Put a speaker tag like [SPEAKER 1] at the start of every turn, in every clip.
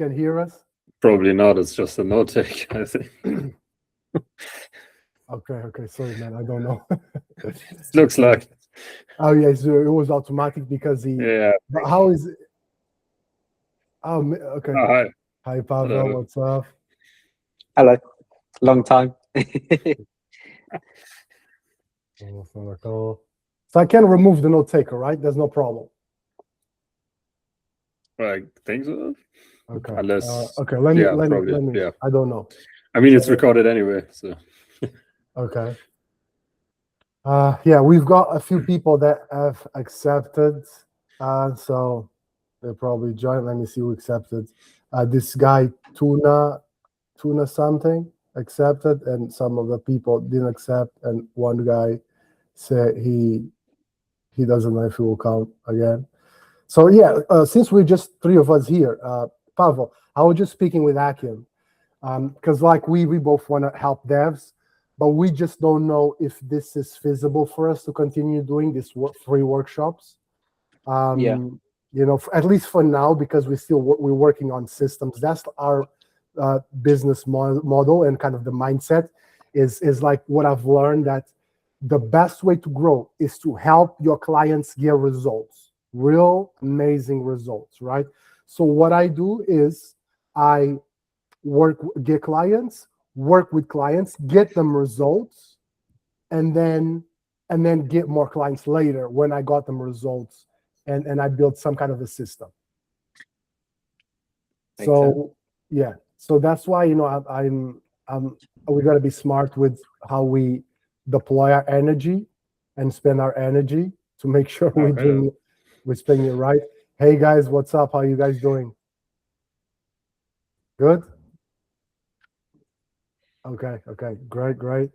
[SPEAKER 1] can hear us?
[SPEAKER 2] Probably not. It's just a note take, I think.
[SPEAKER 1] Okay. Sorry, man. I don't know.
[SPEAKER 2] Looks like.
[SPEAKER 1] Oh yeah, so it was automatic because he.
[SPEAKER 2] Yeah.
[SPEAKER 1] But how is it? Oh, okay.
[SPEAKER 2] Oh, hi.
[SPEAKER 1] Hi, Pavel.
[SPEAKER 2] Hello.
[SPEAKER 1] What's up?
[SPEAKER 3] Hello. Long time.
[SPEAKER 1] So I can remove the note taker, right? There's no problem.
[SPEAKER 2] I think so.
[SPEAKER 1] Okay.
[SPEAKER 2] Unless.
[SPEAKER 1] Okay. Let me.
[SPEAKER 2] Yeah.
[SPEAKER 1] I don't know.
[SPEAKER 2] I mean, it's recorded anyway, so.
[SPEAKER 1] Okay. Yeah, we've got a few people that have accepted, so they'll probably join. Let me see who accepted. This guy Tuna something accepted, and some of the people didn't accept, and one guy said he doesn't know if he will come again. So yeah, since we're just three of us here, Pavel, I was just speaking with Achim, because like we both want to help devs, but we just don't know if this is feasible for us to continue doing these free workshops.
[SPEAKER 3] Yeah.
[SPEAKER 1] You know, at least for now, because we're working on systems. That's our business model, and kind of the mindset is like what I've learned, that the best way to grow is to help your clients get results, real amazing results, right? So what I do is I work with clients, get them results, and then get more clients later when I got them results, and I built some kind of a system. So yeah, so that's why, you know, we got to be smart with how we deploy our energy and spend our energy to make sure we're spending it right. Hey guys, what's up? How you guys doing? Good. Okay, great.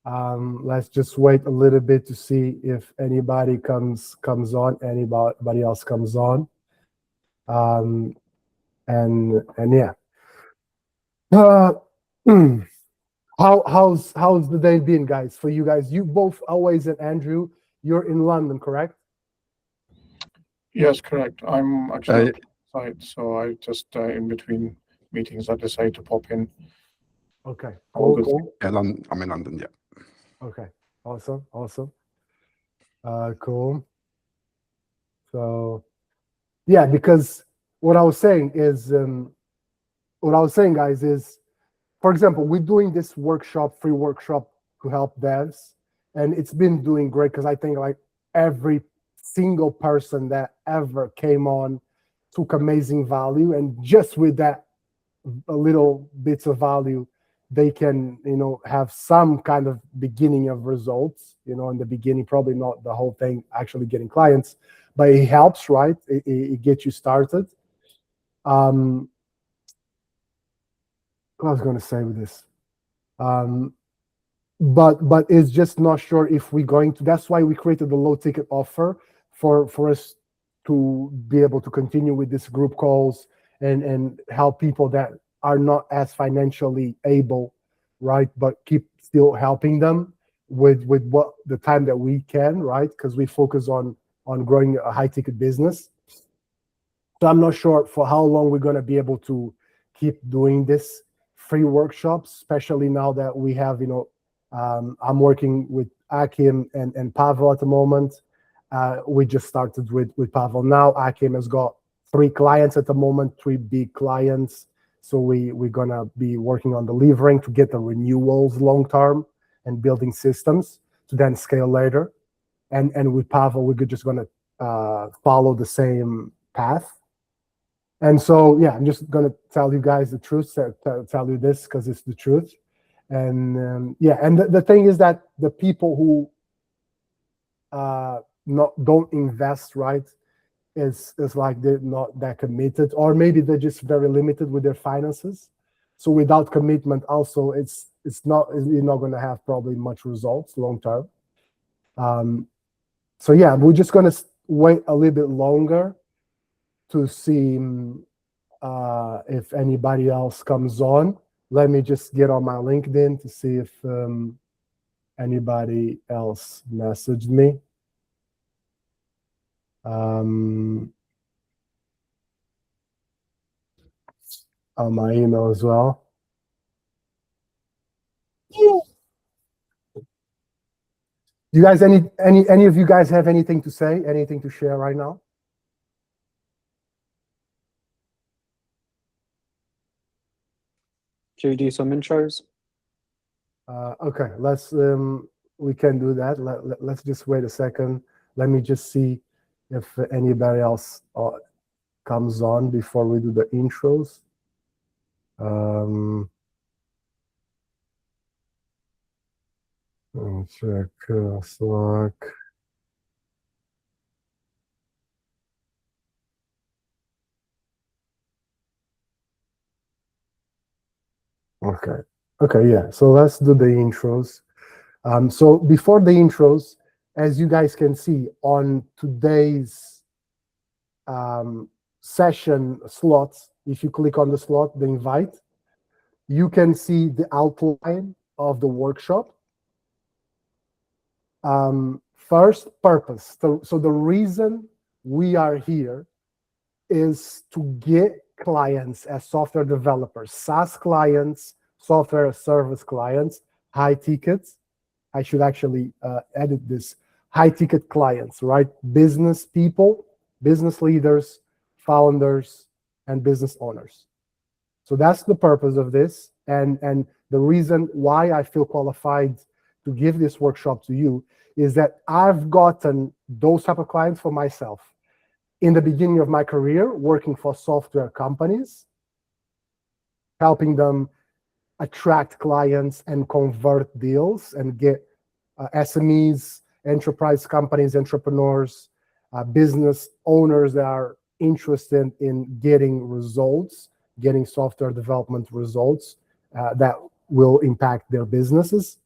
[SPEAKER 1] Let's just wait a little bit to see if anybody comes on, anybody else comes on. And yeah. How's the day been, guys? For you guys, you both, always, and Andrew, you're in London, correct?
[SPEAKER 4] Yes, correct. I'm actually outside, so I just in between meetings, I decided to pop in.
[SPEAKER 1] Okay,
[SPEAKER 4] Cool.
[SPEAKER 5] Yeah, I'm in London. Yeah.
[SPEAKER 1] Okay, awesome. Cool. So, yeah, because what I was saying, guys, is, for example, we're doing this free workshop to help devs, and it's been doing great, because I think like every single person that ever came on took amazing value, and just with that a little bits of value, they can, you know, have some kind of beginning of results, you know, in the beginning, probably not the whole thing actually getting clients, but it helps, right? It gets you started. What I was going to say with this, but it's just not sure if we're going to. That's why we created the low ticket offer for us to be able to continue with this group calls and help people that are not as financially able, right? But keep still helping them with what the time that we can, right? Because we focus on growing a high ticket business. So I'm not sure for how long we're going to be able to keep doing this free workshops, especially now that we have, you know, I'm working with Achim and Pavel at the moment. We just started with Pavel now. Achim has got 3 clients at the moment, 3 big clients. So we're going to be working on delivering to get the renewals long term and building systems to then scale later. And with Pavel, we're just going to follow the same path. And so, yeah, I'm just going to tell you guys the truth, tell you this because it's the truth. And yeah, and the thing is that the people who don't invest, right, is like they're not that committed, or maybe they're just very limited with their finances. So without commitment, also you're not going to have probably much results long term. So yeah, we're just going to wait a little bit longer to see if anybody else comes on. Let me just get on my LinkedIn to see if anybody else messaged me. on my email as well. Do you guys any of you guys have anything to say, anything to share right now?
[SPEAKER 3] Should we do some intros?
[SPEAKER 1] Okay, let's we can do that. Let's just wait a second. Let me just see if anybody else comes on before we do the intros. Let me check Slack. Okay, yeah. So let's do the intros. So before the intros, as you guys can see on today's session slots, if you click on the slot, the invite, you can see the outline of the workshop. First, purpose. So the reason we are here is to get clients as software developers, SaaS clients, software as service clients, high tickets. I should actually edit this. High ticket clients, right? Business people, business leaders, founders, and business owners. So that's the purpose of this. And the reason why I feel qualified to give this workshop to you is that I've gotten those type of clients for myself. In the beginning of my career, working for software companies, helping them attract clients and convert deals and get SMEs, enterprise companies, entrepreneurs, business owners that are interested in getting results, getting software development results that will impact their businesses.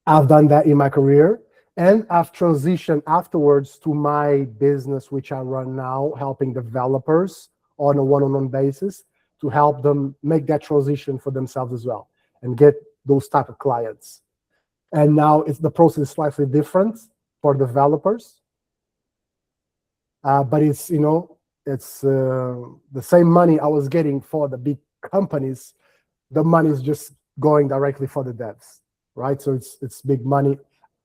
[SPEAKER 1] I've done that in my career, and I've transitioned afterwards to my business, which I run now, helping developers on a one-on-one basis to help them make that transition for themselves as well and get those type of clients. And now the process is slightly different for developers, but it's it's the same money I was getting for the big companies. The money is just going directly for the devs, right? So it's big money.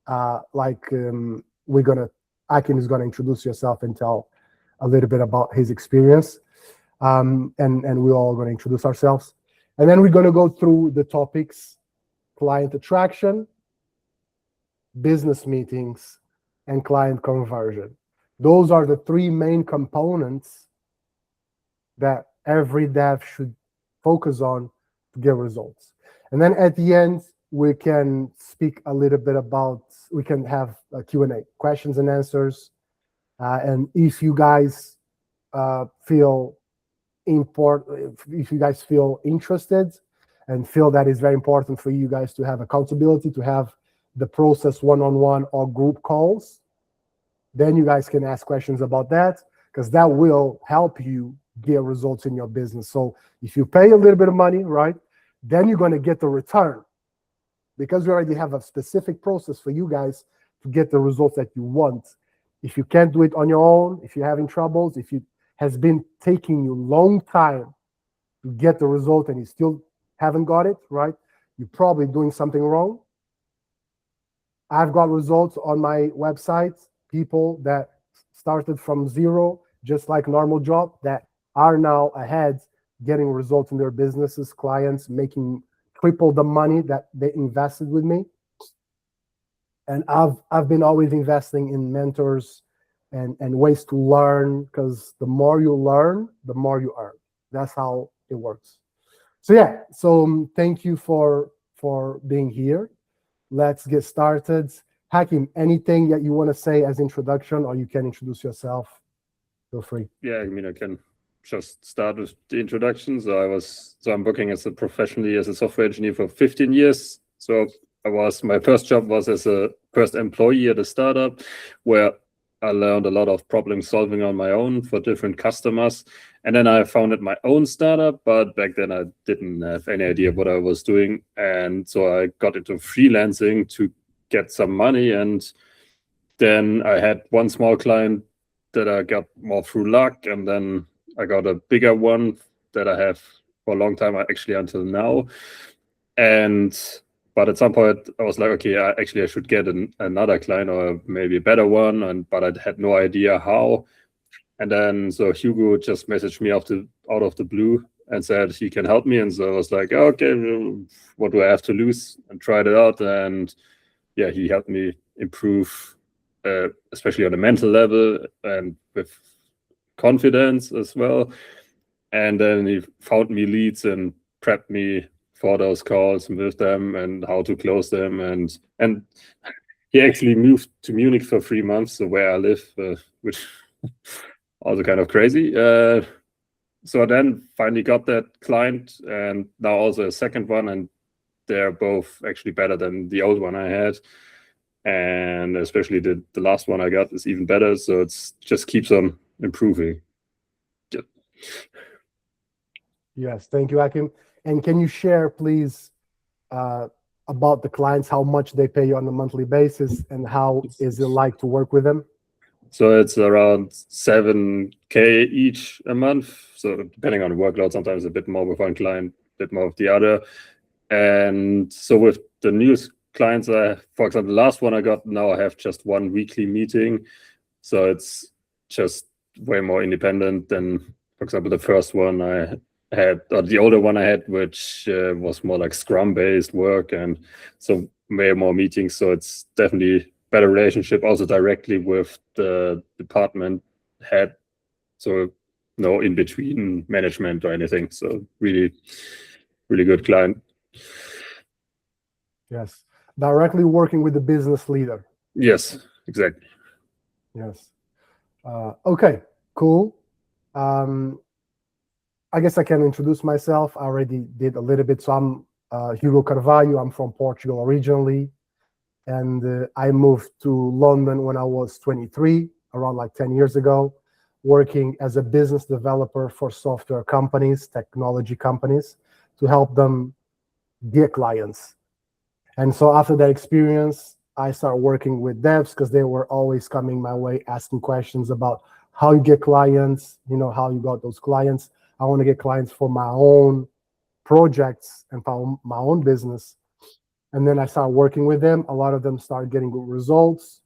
[SPEAKER 1] Achim is gonna introduce yourself and tell a little bit about his experience, and we're all gonna introduce ourselves, and then we're gonna go through the topics: client attraction, business meetings, and client conversion. Those are the three main components that every dev should focus on to get results. And then at the end, we can speak a little bit about, we can have a Q&A, questions and answers. And if you guys feel interested and feel that it's very important for you guys to have accountability, to have the process one-on-one or group calls, then you guys can ask questions about that, because that will help you get results in your business. So if you pay a little bit of money, right, then you're going to get the return, because we already have a specific process for you guys to get the results that you want. If you can't do it on your own, if you're having troubles, if it has been taking you a long time to get the result and you still haven't got it, right, you're probably doing something wrong. I've got results on my website, people that started from zero, just like normal job, that are now ahead, getting results in their businesses, clients, making triple the money that they invested with me. And I've been always investing in mentors and ways to learn, because the more you learn, the more you earn. That's how it works. So yeah, so thank you for being here. Let's get started. Achim, anything that you want to say as introduction, or you can introduce yourself? Feel free.
[SPEAKER 2] Yeah, I mean, I can just start with the introduction. So I'm working professionally as a software engineer for 15 years. So my first job was as a first employee at a startup, where I learned a lot of problem solving on my own for different customers. And then I founded my own startup, but back then I didn't have any idea what I was doing. And so I got into freelancing to get some money. And then I had one small client that I got more through luck. And then I got a bigger one that I have for a long time, actually until now. But at some point I was like, okay, I should get another client or maybe a better one, but I had no idea how. And then so Hugo just messaged me out of the blue and said he can help me. And so I was like, okay, what do I have to lose? And tried it out. And yeah, he helped me improve, especially on a mental level and with confidence as well. And then he found me leads and prepped me for those calls with them and how to close them. And he actually moved to Munich for 3 months, so where I live, which also kind of crazy. So then finally got that client, and now also a second one, and they're both actually better than the old one I had. And especially the last one I got is even better. So it's just keeps on improving. Yeah.
[SPEAKER 1] Yes, thank you, Achim. And can you share, please, about the clients, how much they pay you on a monthly basis, and how is it like to work with them?
[SPEAKER 2] So it's around 7K each a month. So depending on the workload, sometimes a bit more with one client, a bit more with the other. And so with the newest clients, for example, the last one I got, now I have just one weekly meeting. So it's just way more independent than, for example, the first one I had, or the older one I had, which was more like Scrum-based work, and so way more meetings. So it's definitely better relationship also directly with the department head. So no in between management or anything. So really, really good client.
[SPEAKER 1] Yes, directly working with the business leader.
[SPEAKER 2] Yes, exactly.
[SPEAKER 1] Yes. Okay, cool. I guess I can introduce myself. I already did a little bit. So I'm Hugo Carvalho. I'm from Portugal originally. And I moved to London when I was 23, around like 10 years ago, working as a business developer for software companies, technology companies, to help them get clients. And so after that experience, I started working with devs because they were always coming my way, asking questions about how you get clients, how you got those clients. I want to get clients for my own projects and for my own business. And then I started working with them. A lot of them started getting good results.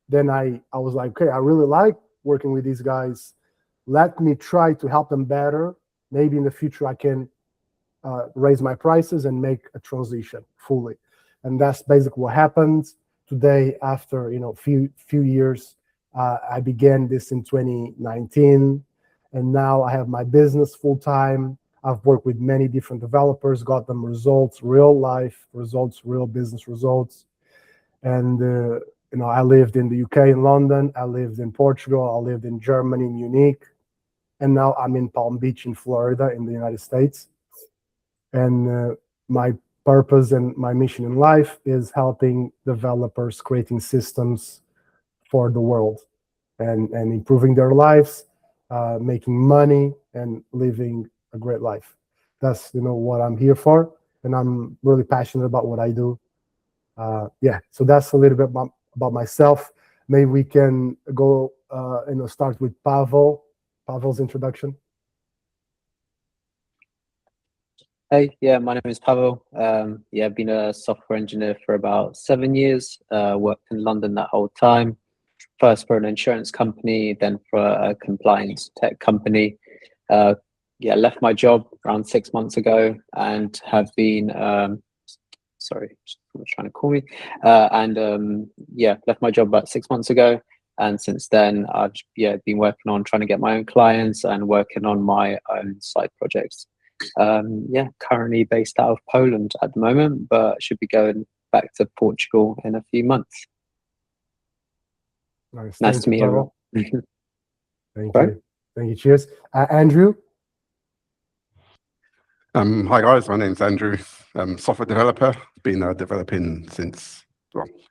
[SPEAKER 1] Then I was like, okay, I really like working with these guys. Let me try to help them better. Maybe in the future I can raise my prices and make a transition fully. And that's basically what happened. Today, after few years, I began this in 2019, and now I have my business full time. I've worked with many different developers, got them results, real life results, real business results. And, I lived in the UK in London. I lived in Portugal. I lived in Germany, Munich. And now I'm in Palm Beach in Florida in the United States. And my purpose and my mission in life is helping developers creating systems for the world and improving their lives, making money and living a great life. That's what I'm here for, and I'm really passionate about what I do. So that's a little bit about myself. Maybe we can go start with Pavel's introduction.
[SPEAKER 3] Hey, yeah, my name is Pavel. I've been a software engineer for about 7 years, worked in London that whole time, first for an insurance company, then for a compliance tech company. Left my job around 6 months ago and have been, sorry, someone's trying to call me, left my job about 6 months ago. And since then, I've been working on trying to get my own clients and working on my own side projects. Currently based out of Poland at the moment, but should be going back to Portugal in a few months. Nice to meet everyone.
[SPEAKER 1] Thank you. Thank you. Cheers. Andrew?
[SPEAKER 5] Hi guys, my name's Andrew. I'm software developer. Been developing since,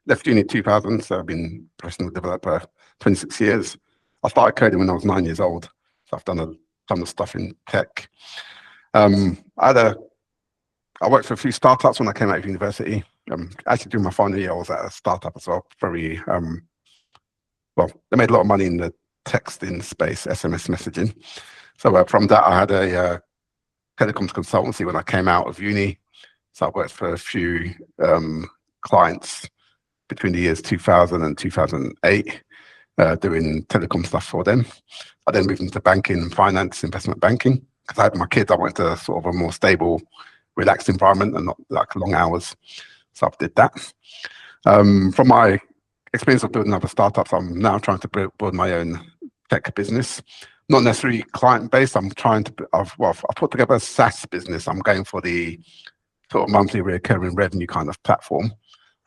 [SPEAKER 5] left uni 2000, so I've been a professional developer 26 years. I started coding when I was 9 years old, so I've done a ton of stuff in tech. I worked for a few startups when I came out of university. Actually, during my final year, I was at a startup as well. They made a lot of money in the texting space, SMS messaging. So from that, I had a telecoms consultancy when I came out of uni. So I worked for a few clients between the years 2000 and 2008, doing telecom stuff for them. I then moved into banking and finance, investment banking. Because I had my kids, I wanted a sort of a more stable, relaxed environment and not like long hours. So I did that. From my experience of building other startups, I'm now trying to build my own tech business. Not necessarily client-based. I'm trying to, I've put together a SaaS business. I'm going for the sort of monthly recurring revenue kind of platform.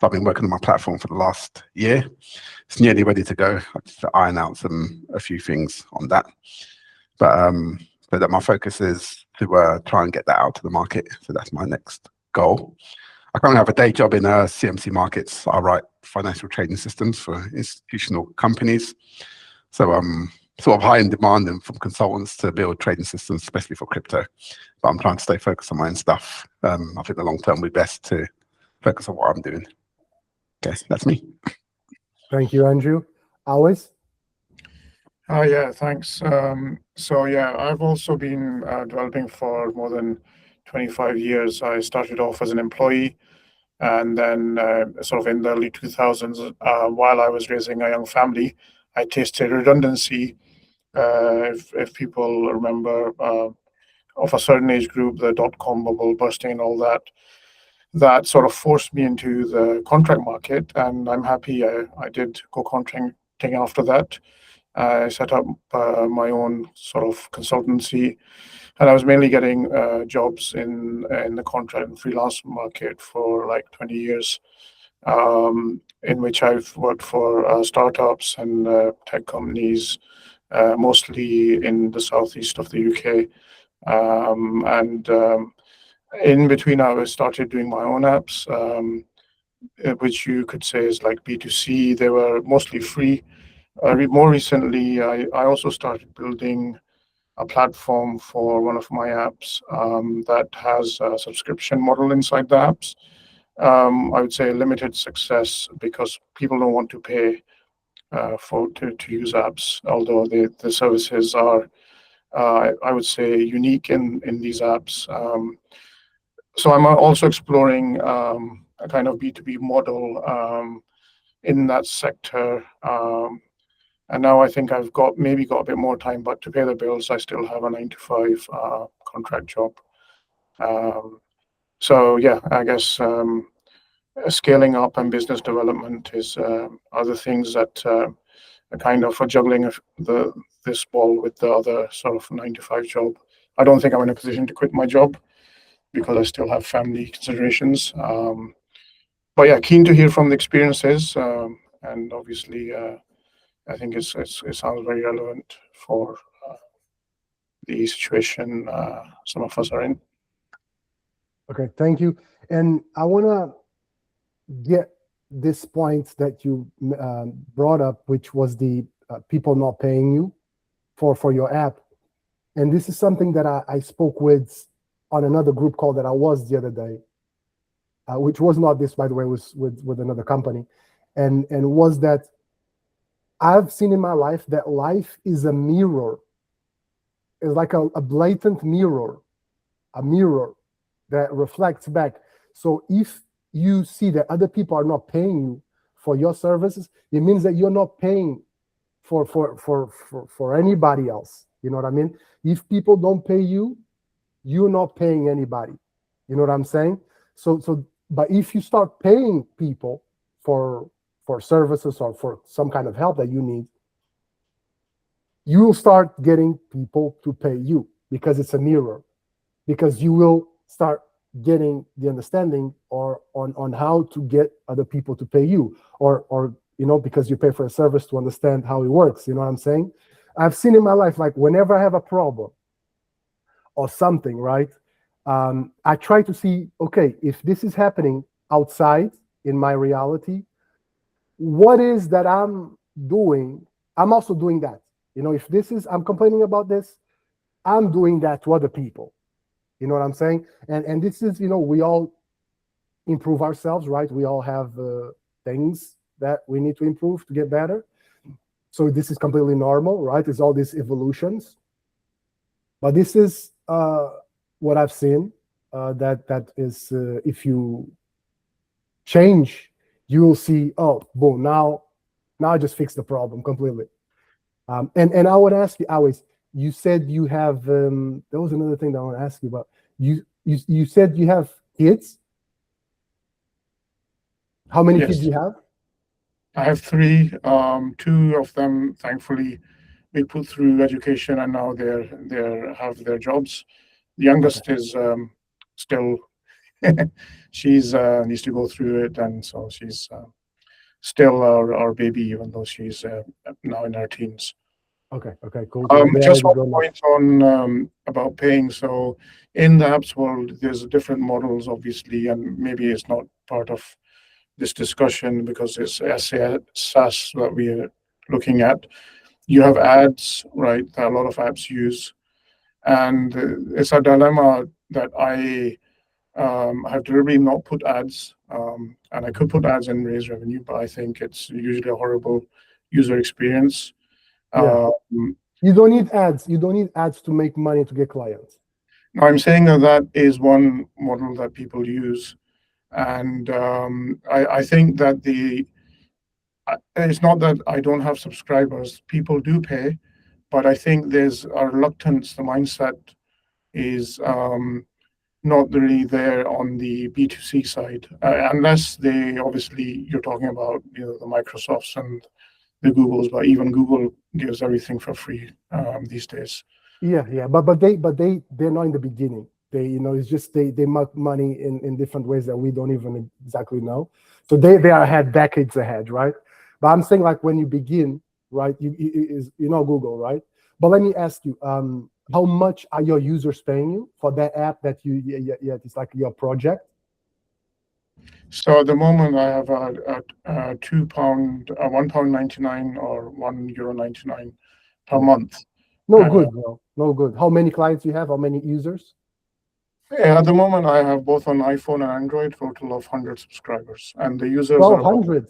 [SPEAKER 5] So I've been working on my platform for the last year. It's nearly ready to go. I just iron out a few things on that. But so that my focus is to try and get that out to the market. So that's my next goal. I currently have a day job in CMC markets. I write financial trading systems for institutional companies. So I'm sort of high in demand and from consultants to build trading systems, especially for crypto. But I'm trying to stay focused on my own stuff. I think the long term will be best to focus on what I'm doing. Okay, that's me.
[SPEAKER 1] Thank you, Andrew. Always.
[SPEAKER 4] Yeah, thanks. So yeah, I've also been developing for more than 25 years. I started off as an employee, and then sort of in the early 2000s, while I was raising a young family, I tasted redundancy. If people remember, of a certain age group, the dot-com bubble bursting and all that, that sort of forced me into the contract market, and I'm happy I did go contracting after that. I set up my own sort of consultancy, and I was mainly getting jobs in the contract and freelance market for like 20 years, in which I've worked for startups and tech companies, mostly in the southeast of the UK. In between, I started doing my own apps, which you could say is like B2C. They were mostly free. More recently, I also started building a platform for one of my apps that has a subscription model inside the apps. I would say limited success because people don't want to pay to use apps, although the services are, I would say, unique in these apps. So I'm also exploring a kind of B2B model in that sector. And now I think I've maybe got a bit more time, but to pay the bills, I still have a 9 to 5 contract job. So yeah, I guess scaling up and business development is other things that are kind of juggling this ball with the other sort of 9 to 5 job. I don't think I'm in a position to quit my job because I still have family considerations. But yeah, keen to hear from the experiences, and obviously. I think it sounds very relevant for the situation some of us are in.
[SPEAKER 1] Okay, thank you. And I want to get this point that you brought up, which was the people not paying you for your app. And this is something that I spoke with on another group call that I was the other day, which was not this, by the way, was with another company, and was that I've seen in my life that life is a mirror. It's like a blatant mirror, a mirror that reflects back. So if you see that other people are not paying you for your services, it means that you're not paying for anybody else. You know what I mean? If people don't pay you, you're not paying anybody. You know what I'm saying? So but if you start paying people for services or for some kind of help that you need, you will start getting people to pay you because it's a mirror, because you will start getting the understanding or on how to get other people to pay you, or because you pay for a service to understand how it works. You know what I'm saying? I've seen in my life, like whenever I have a problem or something, right? I try to see, okay, if this is happening outside in my reality, what is that I'm doing? I'm also doing that. If I'm complaining about this, I'm doing that to other people. You know what I'm saying? And this is, we all improve ourselves, right? We all have things that we need to improve to get better. So this is completely normal, right? It's all these evolutions. But this is what I've seen. That is, if you change, you will see. Oh, boom! Now I just fixed the problem completely. And I would ask you always. You said you have. There was another thing that I want to ask you about. You said you have kids. How many kids
[SPEAKER 4] Yes.
[SPEAKER 1] do you have?
[SPEAKER 4] I have three. Two of them, thankfully, we put through education, and now they have their jobs. The youngest is still she's needs to go through it, and so she's still our baby, even though she's now in her teens.
[SPEAKER 1] Okay, cool.
[SPEAKER 4] Just one point on about paying. So in the apps world, there's different models, obviously, and maybe it's not part of this discussion because it's SaaS that we are looking at. You have ads, right, that a lot of apps use. And it's a dilemma that I have deliberately not put ads, and I could put ads and raise revenue, but I think it's usually a horrible user experience.
[SPEAKER 1] Yeah. You don't need ads. You don't need ads to make money to get clients.
[SPEAKER 4] Now, I'm saying that is one model that people use. And I think that it's not that I don't have subscribers. People do pay, but I think there's a reluctance. The mindset is not really there on the B2C side, unless they obviously you're talking about the Microsofts and the Googles, but even Google gives everything for free these days.
[SPEAKER 1] Yeah, but they're not in the beginning. They it's just they make money in different ways that we don't even exactly know. So they are ahead, decades ahead, right? But I'm saying like when you begin, right? You know Google, right? But let me ask you, how much are your users paying you for that app that it's like your project?
[SPEAKER 4] So at the moment, I have a £2, £1.99 or €1.99 per month.
[SPEAKER 1] No good, bro. No good. How many clients you have? How many users?
[SPEAKER 4] At the moment, I have both on iPhone and Android, total of 100 subscribers, and the users are
[SPEAKER 1] 100.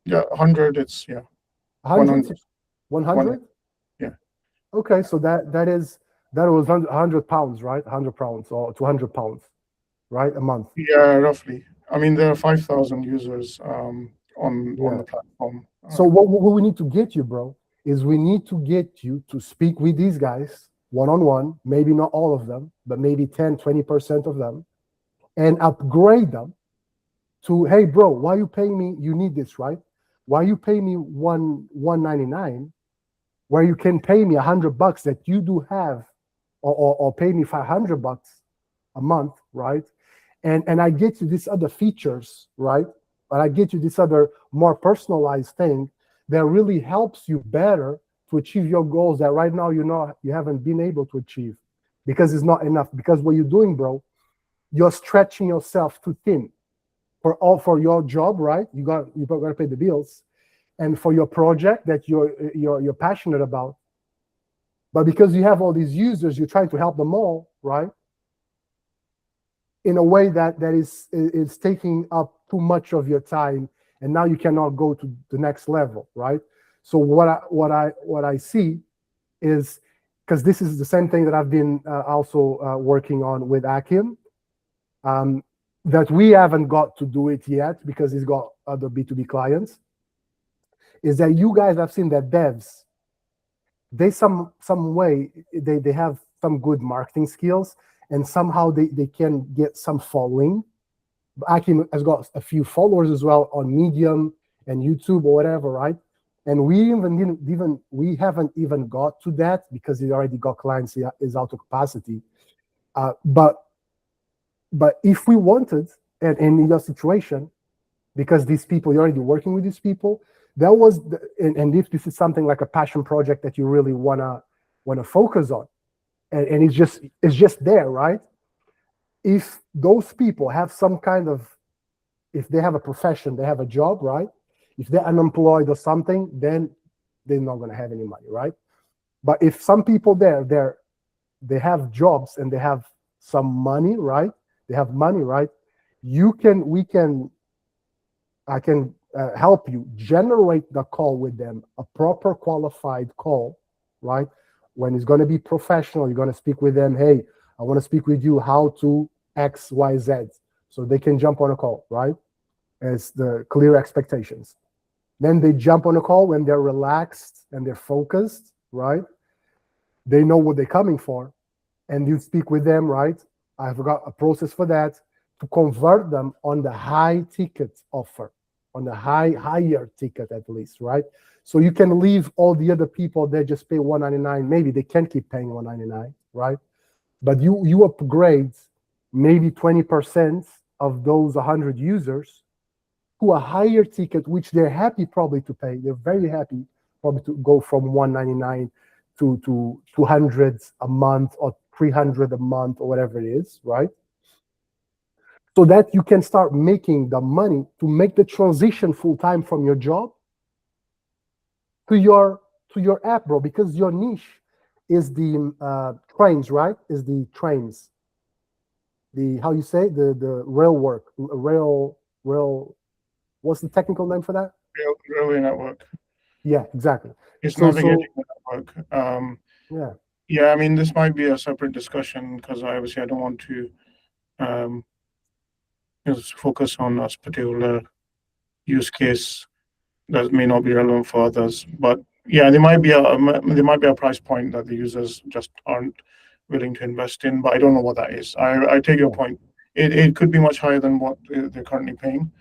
[SPEAKER 4] Yeah, 100. It's
[SPEAKER 1] 100. 100.
[SPEAKER 4] Yeah.
[SPEAKER 1] Okay, so that was £100, right? £100 or £200, right? A month.
[SPEAKER 4] Yeah, roughly. I mean, there are 5,000 users on the platform.
[SPEAKER 1] So what we need to get you, bro, is we need to get you to speak with these guys one-on-one, maybe not all of them, but maybe 10-20% of them, and upgrade them to, hey, bro, why you paying me? You need this, right? Why you pay me $199, where you can pay me $100 that you do have, or pay me $500 a month, right? And I get you these other features, right? But I get you this other more personalized thing that really helps you better to achieve your goals that right now you haven't been able to achieve because it's not enough. Because what you're doing, bro, you're stretching yourself too thin for your job, right? You got to pay the bills, and for your project that you're passionate about. But because you have all these users, you're trying to help them all, right? In a way that is taking up too much of your time, and now you cannot go to the next level, right? So what I see is, because this is the same thing that I've been also working on with Achim, that we haven't got to do it yet because he's got other B2B clients, is that you guys have seen that devs, they some way they have some good marketing skills, and somehow they can get some following. Achim has got a few followers as well on Medium and YouTube or whatever, right? And we haven't even got to that because he already got clients. He is out of capacity. But if we wanted, and in your situation, because these people, you're already working with these people, that was and if this is something like a passion project that you really wanna focus on, and it's just there, right? If those people have some kind of, if they have a profession, they have a job, right? If they're unemployed or something, then they're not going to have any money, right? But if some people they have jobs and they have some money, right? They have money, right? I can help you generate the call with them, a proper qualified call, right? When it's going to be professional, you're going to speak with them. Hey, I want to speak with you how to X, Y, Z. So they can jump on a call, right? As the clear expectations. Then they jump on a call when they're relaxed and they're focused, right? They know what they're coming for. And you speak with them, right? I've got a process for that to convert them on the high ticket offer, on the higher ticket at least, right? So you can leave all the other people that just pay $199. Maybe they can't keep paying $199, right? But you upgrade maybe 20% of those 100 users to a higher ticket, which they're happy probably to pay. They're very happy probably to go from $199 to $200 a month or $300 a month or whatever it is, right? So that you can start making the money to make the transition full-time from your job to your app, bro, because your niche is the trains, right? Is the trains. The, how you say, the rail work, rail, what's the technical name for that?
[SPEAKER 4] Railway network.
[SPEAKER 1] Yeah, exactly.
[SPEAKER 4] It's
[SPEAKER 1] So-
[SPEAKER 4] navigating the network.
[SPEAKER 1] Yeah.
[SPEAKER 4] Yeah, I mean, this might be a separate discussion because obviously I don't want to just focus on a particular use case that may not be relevant for others. But yeah, there might be a price point that the users just aren't willing to invest in, but I don't know what that is. I take your point. It could be much higher than what they're currently paying.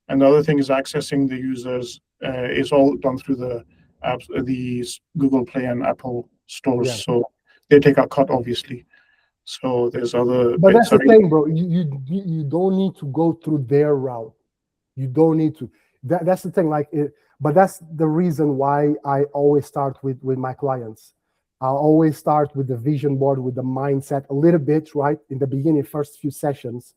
[SPEAKER 4] And the other thing is accessing the users. It's all done through the apps, the Google Play and Apple stores.
[SPEAKER 1] Yeah.
[SPEAKER 4] So they take a cut, obviously. So there's other.
[SPEAKER 1] But that's the thing, bro. You don't need to go through their route. You don't need to. That's the thing. But that's the reason why I always start with my clients. I'll always start with the vision board, with the mindset a little bit, right? In the beginning, first few sessions,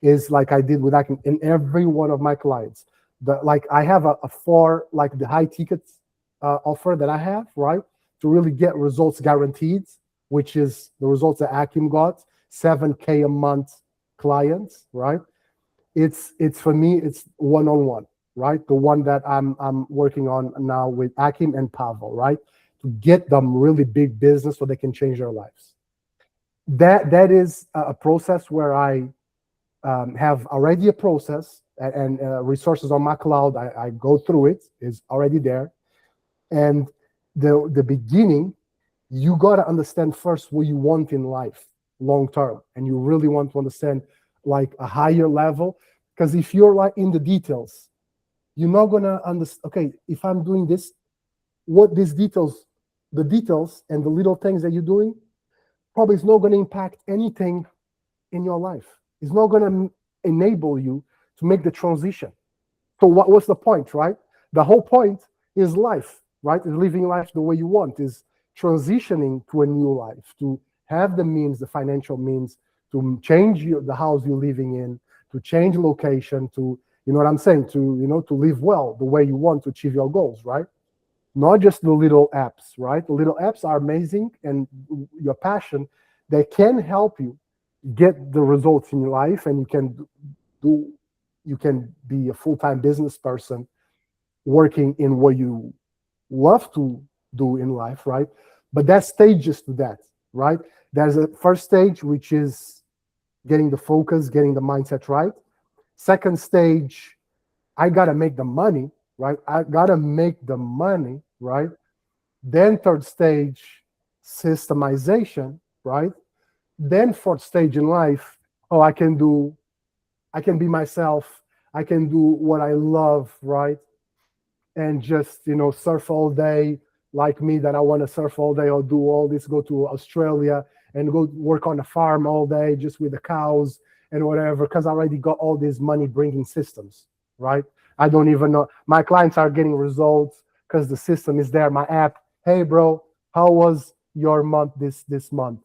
[SPEAKER 1] is like I did with Achim in every one of my clients. I have a for like the high tickets offer that I have, right? To really get results guaranteed, which is the results that Achim got, 7K a month clients, right? It's for me, it's one-on-one, right? The one that I'm working on now with Achim and Pavel, right? To get them really big business so they can change their lives. That is a process where I have already a process and resources on my cloud. I go through it, is already there. And the beginning, you got to understand first what you want in life long term, and you really want to understand like a higher level, because if you're like in the details, you're not gonna understand. Okay, if I'm doing this, what these details, the details and the little things that you're doing, probably is not going to impact anything in your life. It's not going to enable you to make the transition. So what's the point, right? The whole point is life, right? Is living life the way you want, is transitioning to a new life, to have the means, the financial means, to change the house you're living in, to change location, to, you know what I'm saying, to live well the way you want to achieve your goals, right? Not just the little apps, right? The little apps are amazing, and your passion, they can help you get the results in your life, and you can be a full-time business person working in what you love to do in life, right? But there's stages to that, right? There's a first stage, which is getting the focus, getting the mindset right. Second stage, I gotta make the money, right? I gotta make the money, right? Then third stage, systemization, right? Then fourth stage in life, I can be myself. I can do what I love, right? And just, surf all day, like me, that I want to surf all day or do all this, go to Australia and go work on a farm all day just with the cows and whatever, because I already got all these money bringing systems, right? I don't even know. My clients are getting results because the system is there. My app, hey, bro, how was your month this month?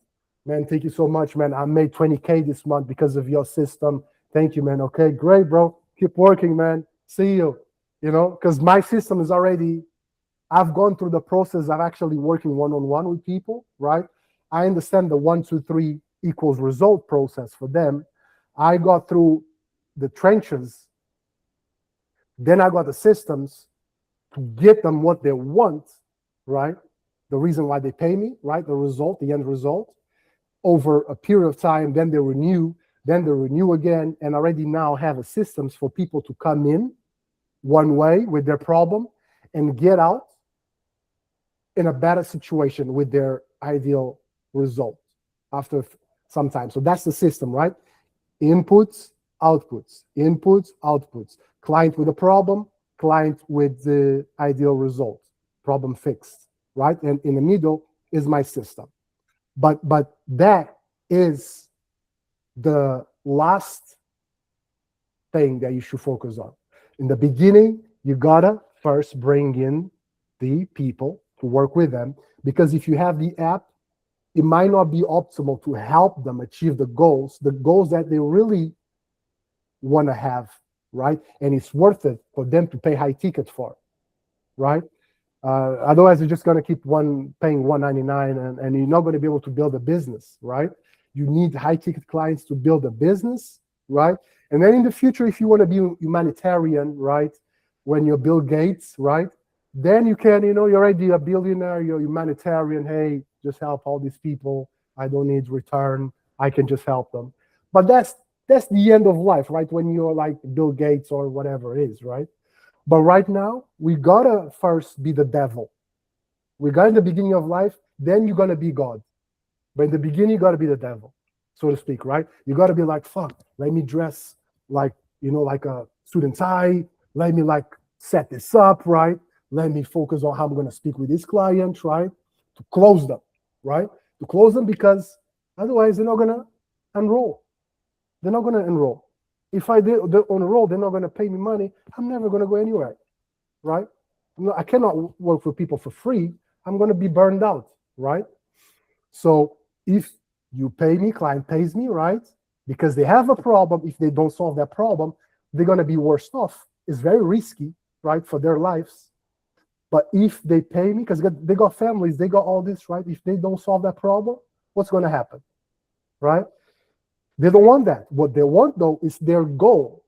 [SPEAKER 1] Man, thank you so much, man. I made 20K this month because of your system. Thank you, man. Okay, great, bro. Keep working, man. See you. Because my system is already, I've gone through the process of actually working one-on-one with people, right? I understand the 1, 2, 3 equals result process for them. I got through the trenches. Then I got the systems to get them what they want, right? The reason why they pay me, right? The result, the end result. over a period of time, then they renew again, and already now have a systems for people to come in one way with their problem and get out in a better situation with their ideal result after some time. So that's the system, right? Inputs, outputs, inputs, outputs. Client with a problem, client with the ideal result, problem fixed, right? And in the middle is my system. But that is the last thing that you should focus on. In the beginning, you gotta first bring in the people to work with them, because if you have the app, it might not be optimal to help them achieve the goals that they really want to have, right? And it's worth it for them to pay high ticket for, right? Otherwise, you're just going to keep paying $199 and you're not going to be able to build a business, right? You need high ticket clients to build a business, right? And then in the future, if you want to be humanitarian, right? When you're Bill Gates, right? Then you can, you're already a billionaire, you're humanitarian. Hey, just help all these people. I don't need return. I can just help them. But that's the end of life, right? When you're like Bill Gates or whatever it is, right? But right now, we gotta first be the devil. We got in the beginning of life, then you're gonna be God. But in the beginning, you gotta be the devil, so to speak, right? You gotta be like, fuck, let me dress like, like a suit and tie. Let me like set this up, right? Let me focus on how I'm gonna speak with this client, right? To close them, right? To close them, because otherwise they're not gonna enroll. They're not gonna enroll. If I did on a roll, they're not gonna pay me money. I'm never gonna go anywhere, right? I cannot work for people for free. I'm gonna be burned out, right? So if you pay me, client pays me, right? Because they have a problem. If they don't solve that problem, they're gonna be worse off. It's very risky, right, for their lives. But if they pay me, because they got families, they got all this, right? If they don't solve that problem, what's going to happen, right? They don't want that. What they want, though, is their goal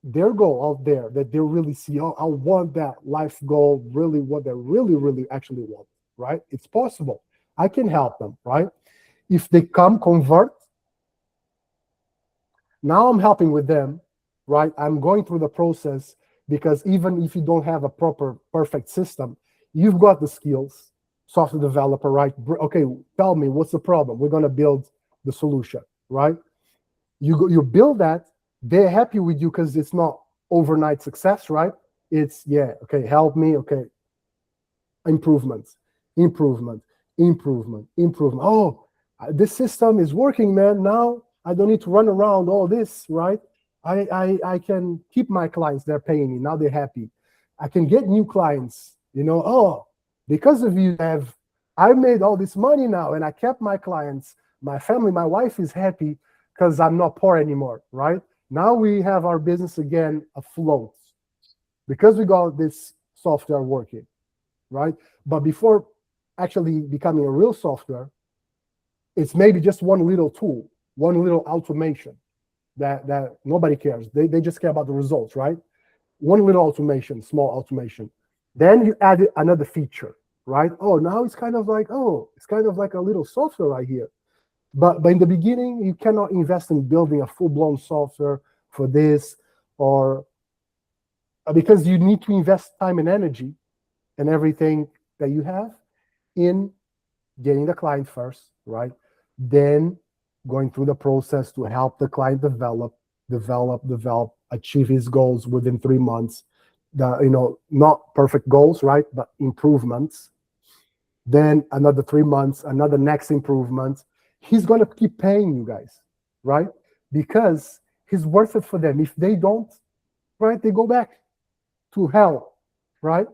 [SPEAKER 1] out there that they really see. Oh, I want that life goal, really what they really, really actually want, right? It's possible. I can help them, right? If they convert, now I'm helping with them, right? I'm going through the process. Because even if you don't have a perfect system, you've got the skills, software developer, right? Okay, tell me what's the problem. We're gonna build the solution, right? You build that, they're happy with you because it's not overnight success, right? It's okay, help me, okay. Improvement. Oh, this system is working, man. Now I don't need to run around all this, right? I can keep my clients, they're paying me, now they're happy. I can get new clients, oh, because of you, I made all this money now and I kept my clients, my family, my wife is happy because I'm not poor anymore, right? Now we have our business again afloat because we got this software working, right? But before actually becoming a real software, it's maybe just one little tool, one little automation. That nobody cares. They just care about the results, right? One little automation, small automation. Then you add another feature, right? Oh, now it's kind of like a little software right here. But in the beginning, you cannot invest in building a full-blown software for this, or because you need to invest time and energy and everything that you have in getting the client first, right? Then going through the process to help the client develop, achieve his goals within 3 months. Not perfect goals, right? But improvements. Then another 3 months, another next improvement. He's going to keep paying you guys, right? Because he's worth it for them. If they don't, right, they go back to hell, right?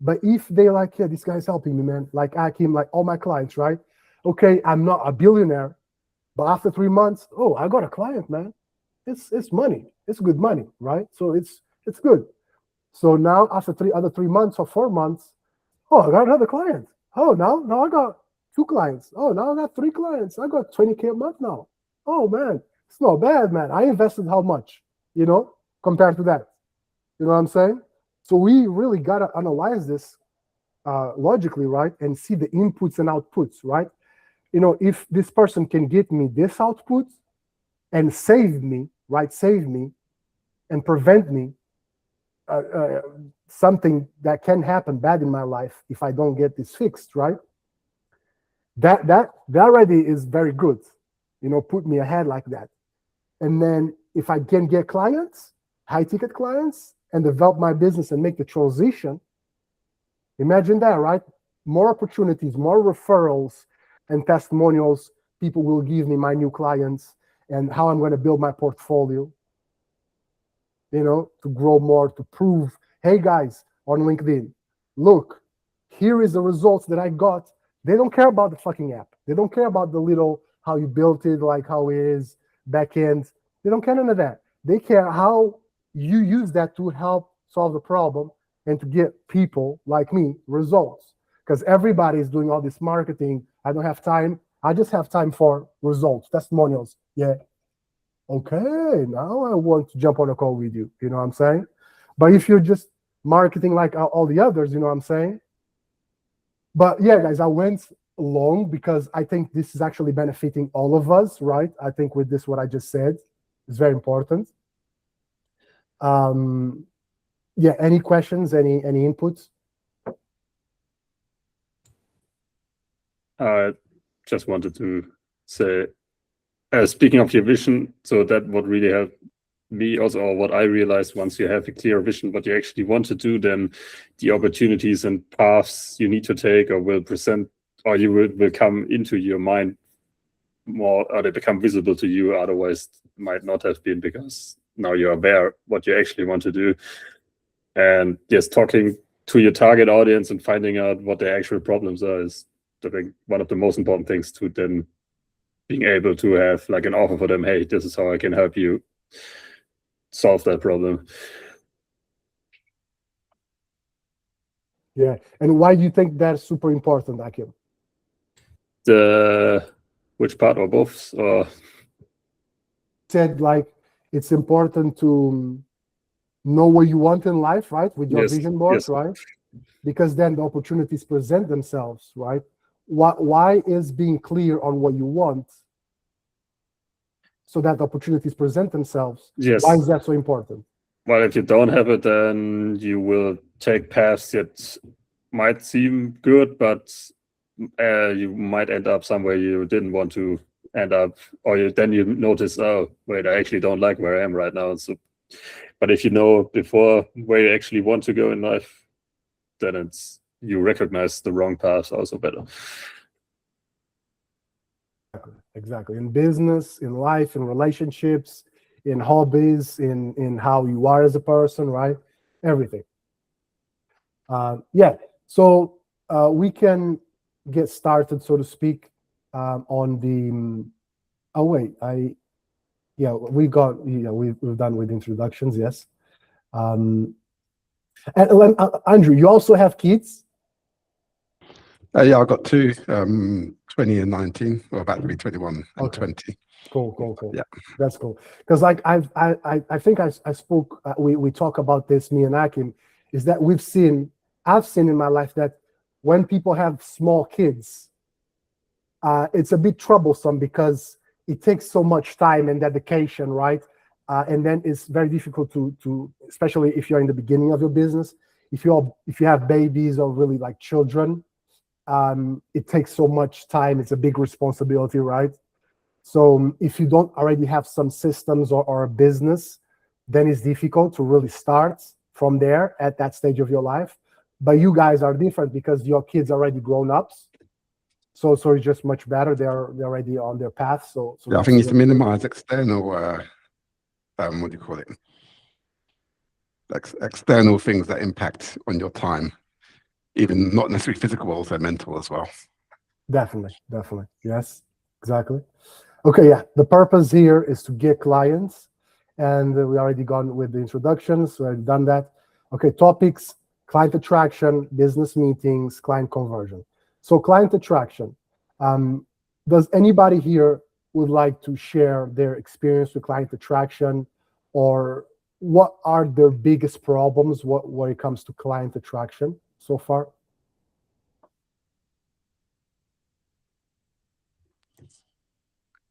[SPEAKER 1] But if they like, this guy's helping me, man, like Achim, like all my clients, right? Okay, I'm not a billionaire, but after 3 months, oh, I got a client, man. It's money. It's good money, right? So it's good. So now after 3 months or 4 months, oh, I got another client. Oh, now I got 2 clients. Oh, now I got 3 clients. I got 20K a month now. Oh man, it's not bad, man. I invested how much, compared to that. You know what I'm saying? So we really gotta analyze this logically, right? And see the inputs and outputs, right? if this person can get me this output and save me, right? Save me and prevent me something that can happen bad in my life if I don't get this fixed, right? That already is very good. Put me ahead like that. And then if I can get clients, high ticket clients, and develop my business and make the transition, imagine that, right? More opportunities, more referrals and testimonials. People will give me my new clients and how I'm going to build my portfolio, to grow more, to prove, hey guys, on LinkedIn, look, here is the results that I got. They don't care about the fucking app. They don't care about the little, how you built it, like how it is, back end. They don't care none of that. They care how you use that to help solve the problem and to get people like me results. Because everybody is doing all this marketing. I don't have time. I just have time for results, testimonials. Yeah. Okay, now I want to jump on a call with you. You know what I'm saying? But if you're just marketing like all the others, you know what I'm saying? But yeah, guys, I went long because I think this is actually benefiting all of us, right? I think with this, what I just said is very important. Yeah, any questions, any inputs?
[SPEAKER 2] I just wanted to say, speaking of your vision, so that what really helped me also, or what I realized, once you have a clear vision what you actually want to do, then the opportunities and paths you need to take or will present, or you will come into your mind more, or they become visible to you, otherwise might not have been, because now you're aware what you actually want to do. And yes, talking to your target audience and finding out what their actual problems are is, I think, one of the most important things to then being able to have like an offer for them. Hey, this is how I can help you solve that problem.
[SPEAKER 1] Yeah. And why do you think that's super important, Achim?
[SPEAKER 2] Which part, or both? Or
[SPEAKER 1] said like it's important to know what you want in life, right? With your
[SPEAKER 2] Yes,
[SPEAKER 1] vision board,
[SPEAKER 2] yes.
[SPEAKER 1] right? Because then the opportunities present themselves, right? Why is being clear on what you want so that opportunities present themselves?
[SPEAKER 2] Yes.
[SPEAKER 1] Why is that so important?
[SPEAKER 2] Well, if you don't have it, then you will take paths that might seem good, but you might end up somewhere you didn't want to end up, or then you notice, oh wait, I actually don't like where I am right now. So, but if you know before where you actually want to go in life, then you recognize the wrong path also better.
[SPEAKER 1] Exactly. In business, in life, in relationships, in hobbies, in how you are as a person, right? Everything. Yeah. So we can get started, so to speak, on the. Oh wait, we've done with introductions, yes. And Andrew, you also have kids?
[SPEAKER 5] Yeah, I've got two, 20 and 19, or about to be 21 and
[SPEAKER 1] Okay.
[SPEAKER 5] 20.
[SPEAKER 1] Cool.
[SPEAKER 5] Yeah,
[SPEAKER 1] that's cool. Because like I think I spoke. We talk about this, me and Achim, is that I've seen in my life that when people have small kids, it's a bit troublesome because it takes so much time and dedication, right? And then it's very difficult to, especially if you're in the beginning of your business, if you have babies or really like children, it takes so much time. It's a big responsibility, right? So if you don't already have some systems or a business, then it's difficult to really start from there at that stage of your life. But you guys are different because your kids are already grown ups. So it's just much better. They're already on their path. So
[SPEAKER 5] yeah, I think you need to minimize external, what do you call it? External things that impact on your time, even not necessarily physical, also mental as well.
[SPEAKER 1] Definitely. Yes, exactly. Okay, yeah. The purpose here is to get clients, and we already gone with the introductions. We already done that. Okay, topics: client attraction, business meetings, client conversion. So client attraction. Does anybody here would like to share their experience with client attraction, or what are their biggest problems when it comes to client attraction so far?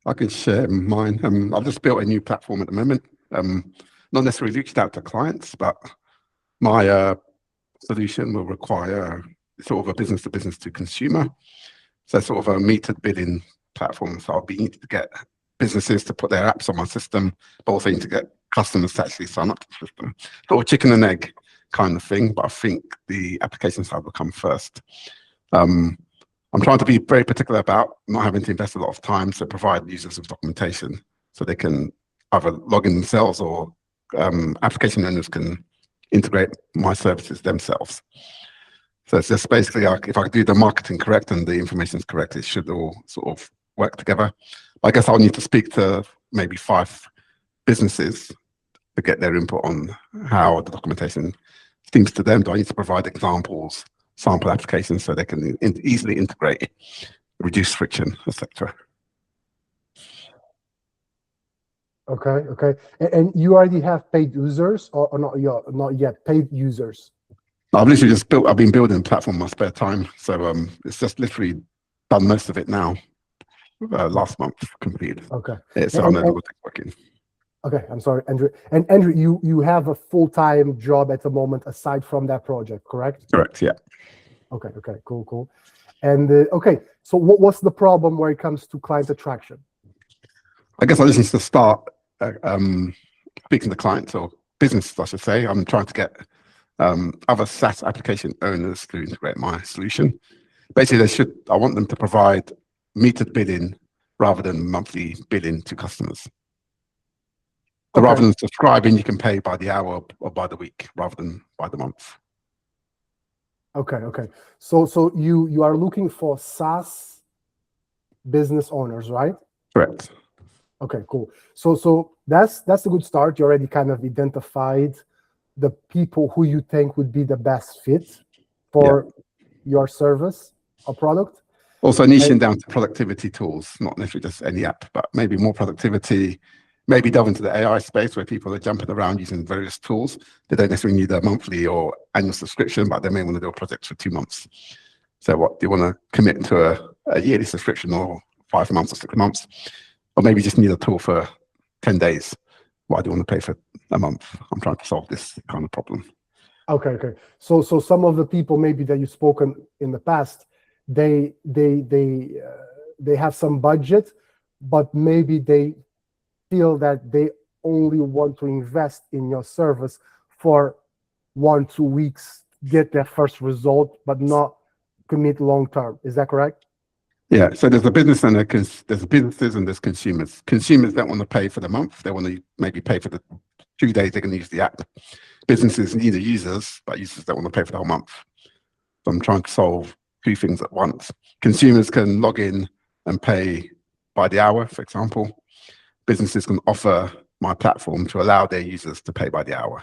[SPEAKER 5] I can share mine. I've just built a new platform at the moment. Not necessarily reached out to clients, but my solution will require sort of a business to business to consumer. So sort of a metered bidding platform. So I'll be needing to get businesses to put their apps on my system, but also need to get customers to actually sign up to the system. Sort of chicken and egg kind of thing, but I think the application side will come first. I'm trying to be very particular about not having to invest a lot of time to provide users with documentation so they can either log in themselves or application owners can integrate my services themselves. So it's just basically like if I do the marketing correct and the information is correct, it should all sort of work together. I guess I'll need to speak to maybe 5 businesses to get their input on how the documentation seems to them. Do I need to provide examples, sample applications so they can easily integrate, reduce friction, etc.
[SPEAKER 1] Okay. And you already have paid users or not yet paid users?
[SPEAKER 5] I've literally just I've been building a platform in my spare time. So it's just literally done most of it now. Last month completed.
[SPEAKER 1] Okay.
[SPEAKER 5] It's another working.
[SPEAKER 1] Okay, I'm sorry, Andrew. And Andrew, you have a full-time job at the moment aside from that project, correct?
[SPEAKER 5] Correct, yeah.
[SPEAKER 1] Okay, cool. And okay, so what's the problem where it comes to client attraction?
[SPEAKER 5] I guess I just need to start speaking to clients or businesses, I should say. I'm trying to get other SaaS application owners to integrate my solution. Basically, I want them to provide metered bidding rather than monthly billing to customers. So rather than subscribing, you can pay by the hour or by the week rather than by the month.
[SPEAKER 1] Okay. So you are looking for SaaS business owners, right?
[SPEAKER 5] Correct.
[SPEAKER 1] Okay, cool. So that's a good start. You already kind of identified the people who you think would be the best fit for your service or product.
[SPEAKER 5] Also niching down to productivity tools, not necessarily just any app, but maybe more productivity, maybe delve into the AI space where people are jumping around using various tools. They don't necessarily need a monthly or annual subscription, but they may want to do a project for 2 months. So what, do you want to commit to a yearly subscription or 5 months or 6 months? Or maybe just need a tool for 10 days. Why do you want to pay for a month? I'm trying to solve this kind of problem.
[SPEAKER 1] Okay. So some of the people maybe that you've spoken in the past, they have some budget, but maybe they feel that they only want to invest in your service for 1-2 weeks, get their first result, but not commit long term. Is that correct?
[SPEAKER 5] Yeah. So there's a business and there's businesses and there's consumers. Consumers don't want to pay for the month. They want to maybe pay for the 2 days they can use the app. Businesses need the users, but users don't want to pay for the whole month. So I'm trying to solve 2 things at once. Consumers can log in and pay by the hour, for example. Businesses can offer my platform to allow their users to pay by the hour.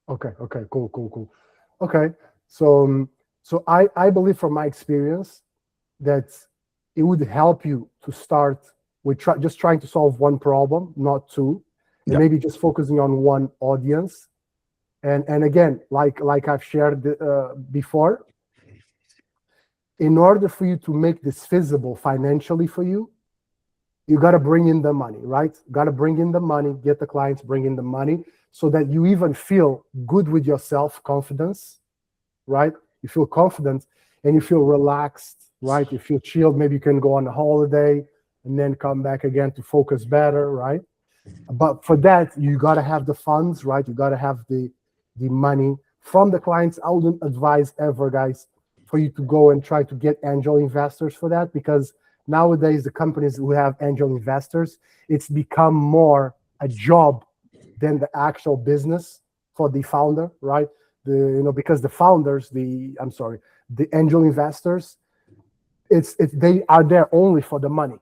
[SPEAKER 1] Okay, cool. Okay, so I believe from my experience that it would help you to start with just trying to solve one problem, not 2, and maybe just focusing on one audience. And again, like I've shared before, in order for you to make this feasible financially for you, you got to bring in the money, right? Got to bring in the money, get the clients, bring in the money so that you even feel good with your self-confidence, right? You feel confident and you feel relaxed, right? You feel chilled. Maybe you can go on a holiday and then come back again to focus better, right? But for that, you got to have the funds, right? You got to have the money from the clients. I wouldn't advise ever, guys, for you to go and try to get angel investors for that, because nowadays the companies who have angel investors, it's become more a job than the actual business for the founder, right? Because the founders, the angel investors, they are there only for the money.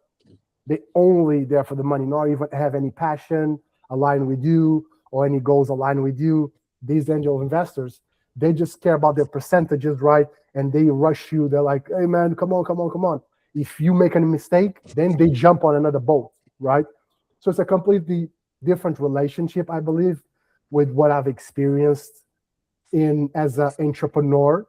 [SPEAKER 1] They only there for the money, not even have any passion aligned with you or any goals aligned with you. These angel investors, they just care about their percentages, right? And they rush you. They're like, hey man, come on. If you make a mistake, then they jump on another boat, right? So it's a completely different relationship, I believe, with what I've experienced as an entrepreneur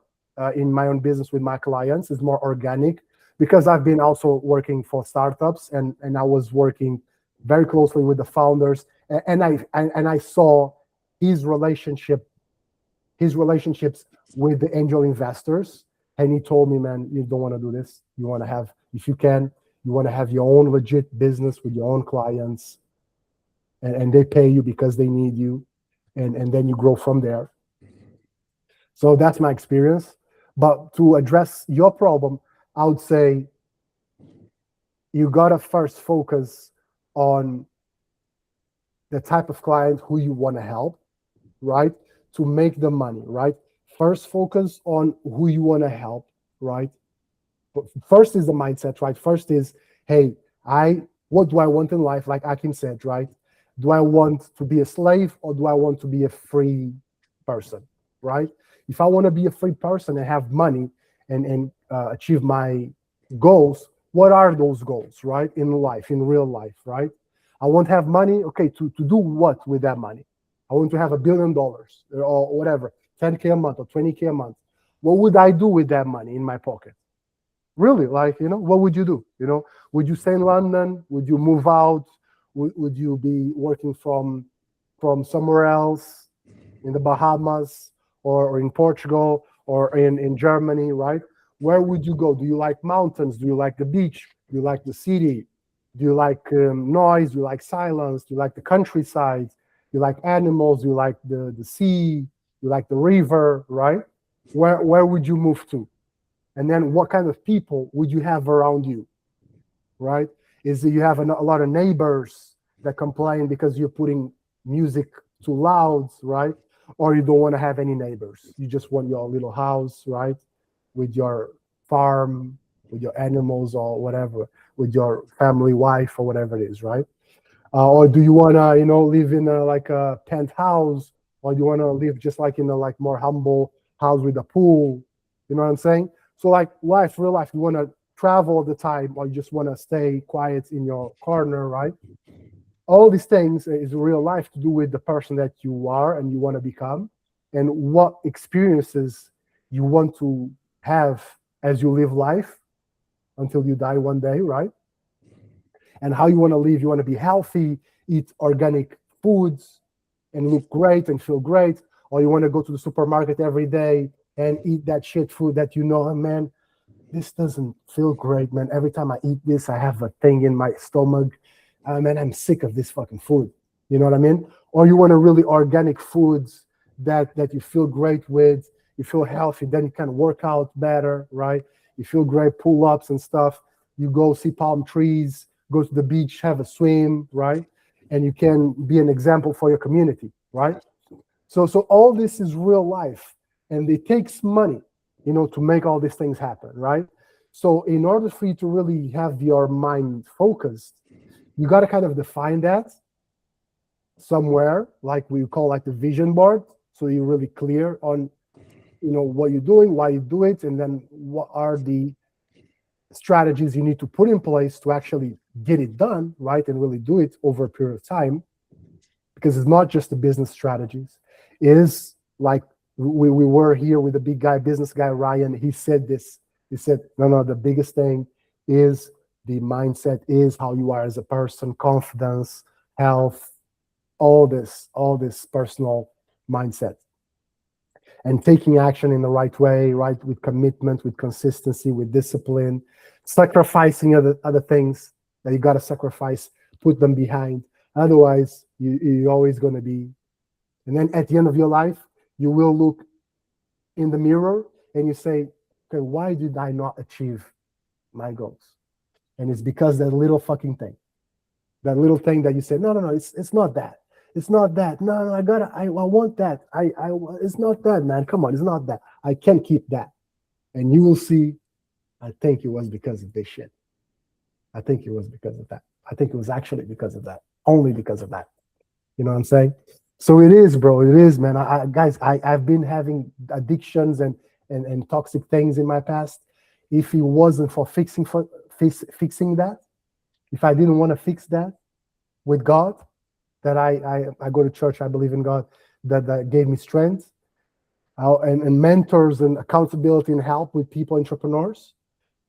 [SPEAKER 1] in my own business with my clients. Is more organic. because I've been also working for startups, and I was working very closely with the founders, and I saw his relationships with the angel investors, and he told me, man, you don't want to do this. You want to have, if you can, you want to have your own legit business with your own clients, and they pay you because they need you, and then you grow from there. So that's my experience. But to address your problem, I would say you gotta first focus on the type of client who you want to help, right? To make the money, right? First focus on who you want to help, right? But first is the mindset, right? First is, hey, what do I want in life? Like Achim said, right? Do I want to be a slave, or do I want to be a free person, right? If I want to be a free person and have money and achieve my goals, what are those goals, right? In life, in real life, right? I want to have money, okay, to do what with that money? I want to have $1 billion or whatever, 10K a month or 20K a month. What would I do with that money in my pocket? Really, like, what would you do? Would you stay in London? Would you move out? Would you be working from somewhere else in the Bahamas or in Portugal or in Germany, right? Where would you go? Do you like mountains? Do you like the beach? Do you like the city? Do you like noise? Do you like silence? Do you like the countryside? Do you like animals? Do you like the sea? Do you like the river, right? Where would you move to? And then what kind of people would you have around you, right? Is you have a lot of neighbors that complain because you're putting music too loud, right? Or you don't want to have any neighbors. You just want your little house, right? With your farm, with your animals or whatever, with your family, wife or whatever it is, right? Or do you want to, live in a penthouse, or do you want to live just like in a more humble house with a pool? You know what I'm saying? So real life, you want to travel all the time, or you just want to stay quiet in your corner, right? All these things is real life to do with the person that you are and you want to become, and what experiences you want to have as you live life until you die one day, right? And how you want to live. You want to be healthy, eat organic foods, and look great and feel great, or you want to go to the supermarket every day and eat that shit food that man, this doesn't feel great, man. Every time I eat this, I have a thing in my stomach. Man, I'm sick of this fucking food. You know what I mean? Or you want a really organic foods that you feel great with, you feel healthy, then you can work out better, right? You feel great, pull-ups and stuff. You go see palm trees, go to the beach, have a swim, right? And you can be an example for your community, right? So all this is real life, and it takes money, to make all these things happen, right? So in order for you to really have your mind focused, you got to kind of define that somewhere, like we call the vision board. So you're really clear on, what you're doing, why you do it, and then what are the strategies you need to put in place to actually get it done, right? And really do it over a period of time, because it's not just the business strategies. It is like we were here with the big guy, business guy, Ryan. He said this. He said, no, the biggest thing is the mindset, is how you are as a person, confidence, health, all this personal mindset. And taking action in the right way, right? With commitment, with consistency, with discipline, sacrificing other things that you got to sacrifice, put them behind. Otherwise, you're always going to be. And then at the end of your life, you will look in the mirror and you say, okay, why did I not achieve my goals? And it's because that little fucking thing, that little thing that you said, no, it's not that. It's not that. No, I want that. It's not that, man. Come on, it's not that. I can't keep that. And you will see, I think it was because of this shit. I think it was because of that. I think it was actually because of that. Only because of that. You know what I'm saying? So it is, bro. It is, man. Guys, I've been having addictions and toxic things in my past. If it wasn't for fixing that, if I didn't want to fix that with God, that I go to church, I believe in God, that gave me strength, and mentors and accountability and help with people, entrepreneurs,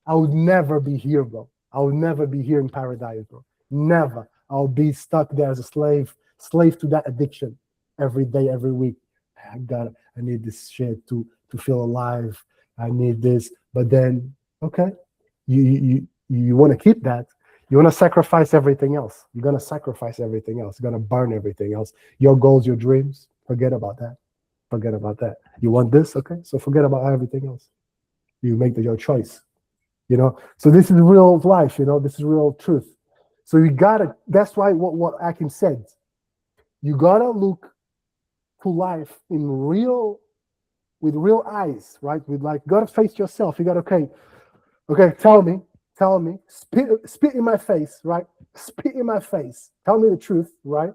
[SPEAKER 1] I would never be here, bro. I would never be here in paradise, bro. Never. I'll be stuck there as a slave to that addiction every day, every week. I need this shit to feel alive. I need this. But then, okay, you want to keep that. You want to sacrifice everything else. You're going to sacrifice everything else. You're going to burn everything else. Your goals, your dreams, forget about that. Forget about that. You want this? Okay, so forget about everything else. You make your choice. You know, so this is real life, you know, this is real truth. So you gotta, that's why what Achim said, you gotta look to life with real eyes, right? With like, you gotta face yourself. You gotta, okay, tell me, spit in my face, right? Spit in my face. Tell me the truth, right?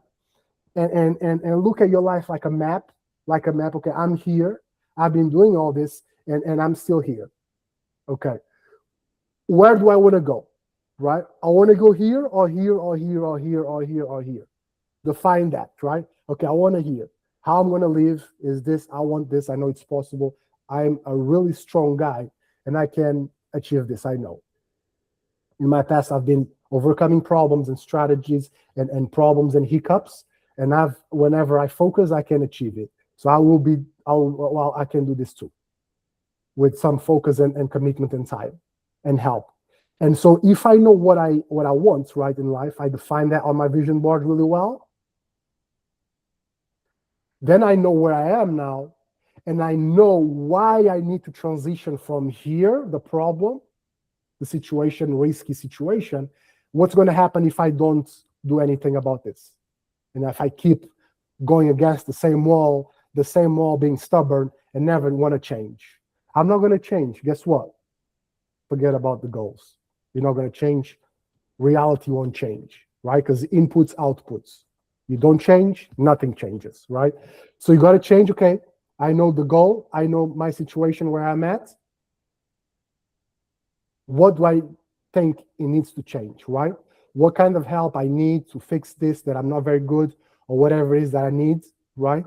[SPEAKER 1] And look at your life like a map. Okay, I'm here. I've been doing all this, and I'm still here. Okay. Where do I want to go, right? I want to go here or here or here or here or here or here. Define that, right? Okay, I want to hear. How I'm going to live is this. I want this. I know it's possible. I'm a really strong guy, and I can achieve this. I know. In my past, I've been overcoming problems and strategies and problems and hiccups, and whenever I focus, I can achieve it. So I can do this too, with some focus and commitment and time and help. And so if I know what I want, right, in life, I define that on my vision board really well. Then I know where I am now, and I know why I need to transition from here, the problem, the situation, risky situation. What's going to happen if I don't do anything about this? And if I keep going against the same wall being stubborn and never want to change. I'm not going to change. Guess what? Forget about the goals. You're not going to change. Reality won't change, right? Because inputs, outputs. You don't change, nothing changes, right? So you got to change. Okay, I know the goal. I know my situation where I'm at. What do I think it needs to change, right? What kind of help I need to fix this that I'm not very good or whatever it is that I need, right?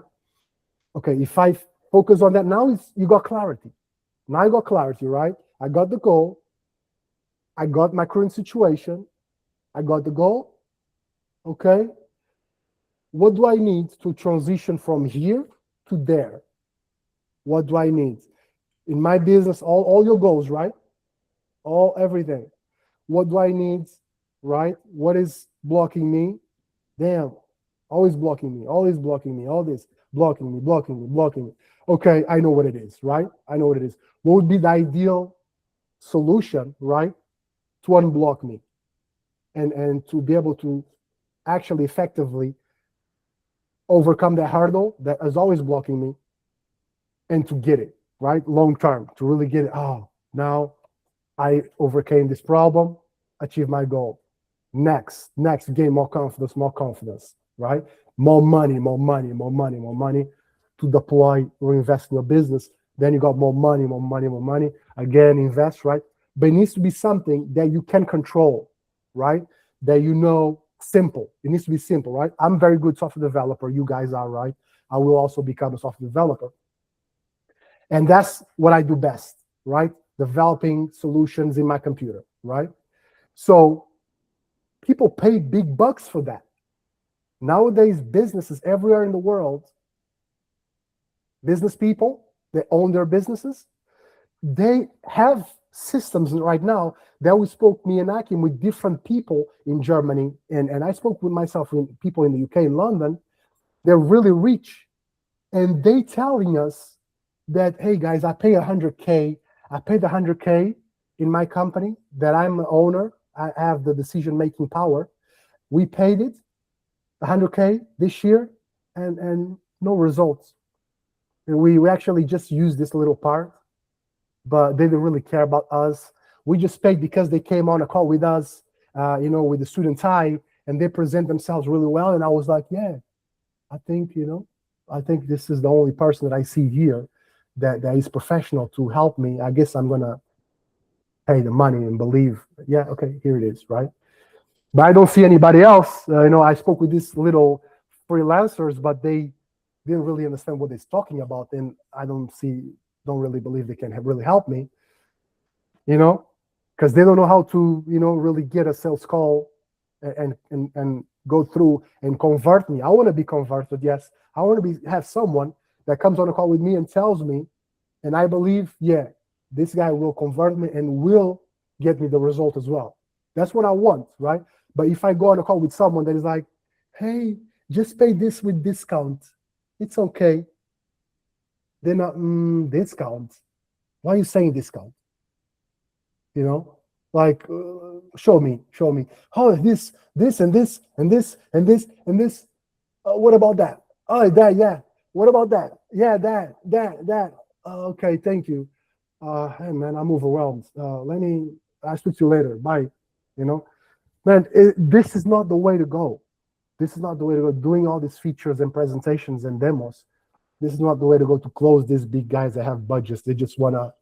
[SPEAKER 1] Okay, if I focus on that now, you got clarity. Now I got clarity, right? I got the goal. I got my current situation. I got the goal. Okay. What do I need to transition from here to there? What do I need? In my business, all your goals, right? Everything. What do I need, right? What is blocking me? Damn, always blocking me, all this, blocking me. Okay, I know what it is, right? I know what it is. What would be the ideal solution, right? To unblock me and to be able to actually effectively overcome that hurdle that is always blocking me and to get it, right? Long term, to really get it. Oh, now I overcame this problem, achieve my goal. Next, gain more confidence, right? More money to deploy or invest in your business. Then you got more money. Again, invest, right? But it needs to be something that you can control, right? That you know, simple. It needs to be simple, right? I'm very good software developer. You guys are, right? I will also become a software developer. And that's what I do best, right? Developing solutions in my computer, right? So people pay big bucks for that. Nowadays, businesses everywhere in the world, business people that own their businesses, they have systems right now that we spoke, me and Achim, with different people in Germany, and I spoke with myself with people in the UK, in London. They're really rich, and they telling us that, hey guys, I pay 100K. I paid 100K in my company that I'm the owner. I have the decision-making power. We paid it 100K this year, and no results. And we actually just used this little part, but they didn't really care about us. We just paid because they came on a call with us, with the student tie, and they present themselves really well. And I was like, yeah, I think this is the only person that I see here that is professional to help me. I guess I'm gonna pay the money and believe, yeah, okay, here it is, right? But I don't see anybody else. I spoke with these little freelancers, but they didn't really understand what they're talking about, and I don't really believe they can really help me. because they don't know how to, really get a sales call and go through and convert me. I want to be converted, yes. I want to have someone that comes on a call with me and tells me, and I believe, yeah, this guy will convert me and will get me the result as well. That's what I want, right? But if I go on a call with someone that is like, hey, just pay this with discount, it's okay. They're not, discount. Why are you saying discount? Like, show me. Oh, this, and this, and this, and this, and this. What about that? Oh, that, yeah. What about that? Yeah, that. Okay, thank you. Hey, man, I'm overwhelmed. I'll speak to you later. Bye. Man, this is not the way to go. This is not the way to go. Doing all these features and presentations and demos. This is not the way to go to close these big guys that have budgets. They just want to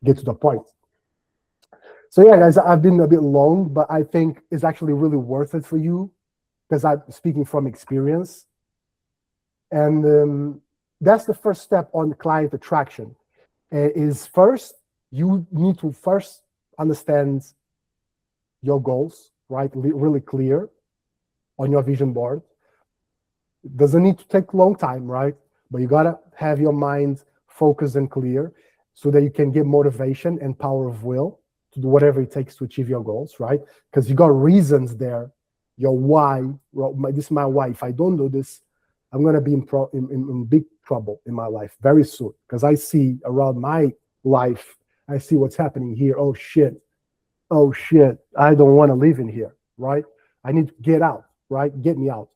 [SPEAKER 1] get to the point. So yeah, guys, I've been a bit long, but I think it's actually really worth it for you because I'm speaking from experience. And that's the first step on client attraction. Is first, you need to first understand your goals, right? Really clear on your vision board. It doesn't need to take a long time, right? But you gotta have your mind focused and clear so that you can get motivation and power of will to do whatever it takes to achieve your goals, right? Because you got reasons there. Your why, this is my why. If I don't do this, I'm gonna be in big trouble in my life very soon. Because I see around my life, I see what's happening here. Oh shit, I don't want to live in here, right? I need to get out, right? Get me out.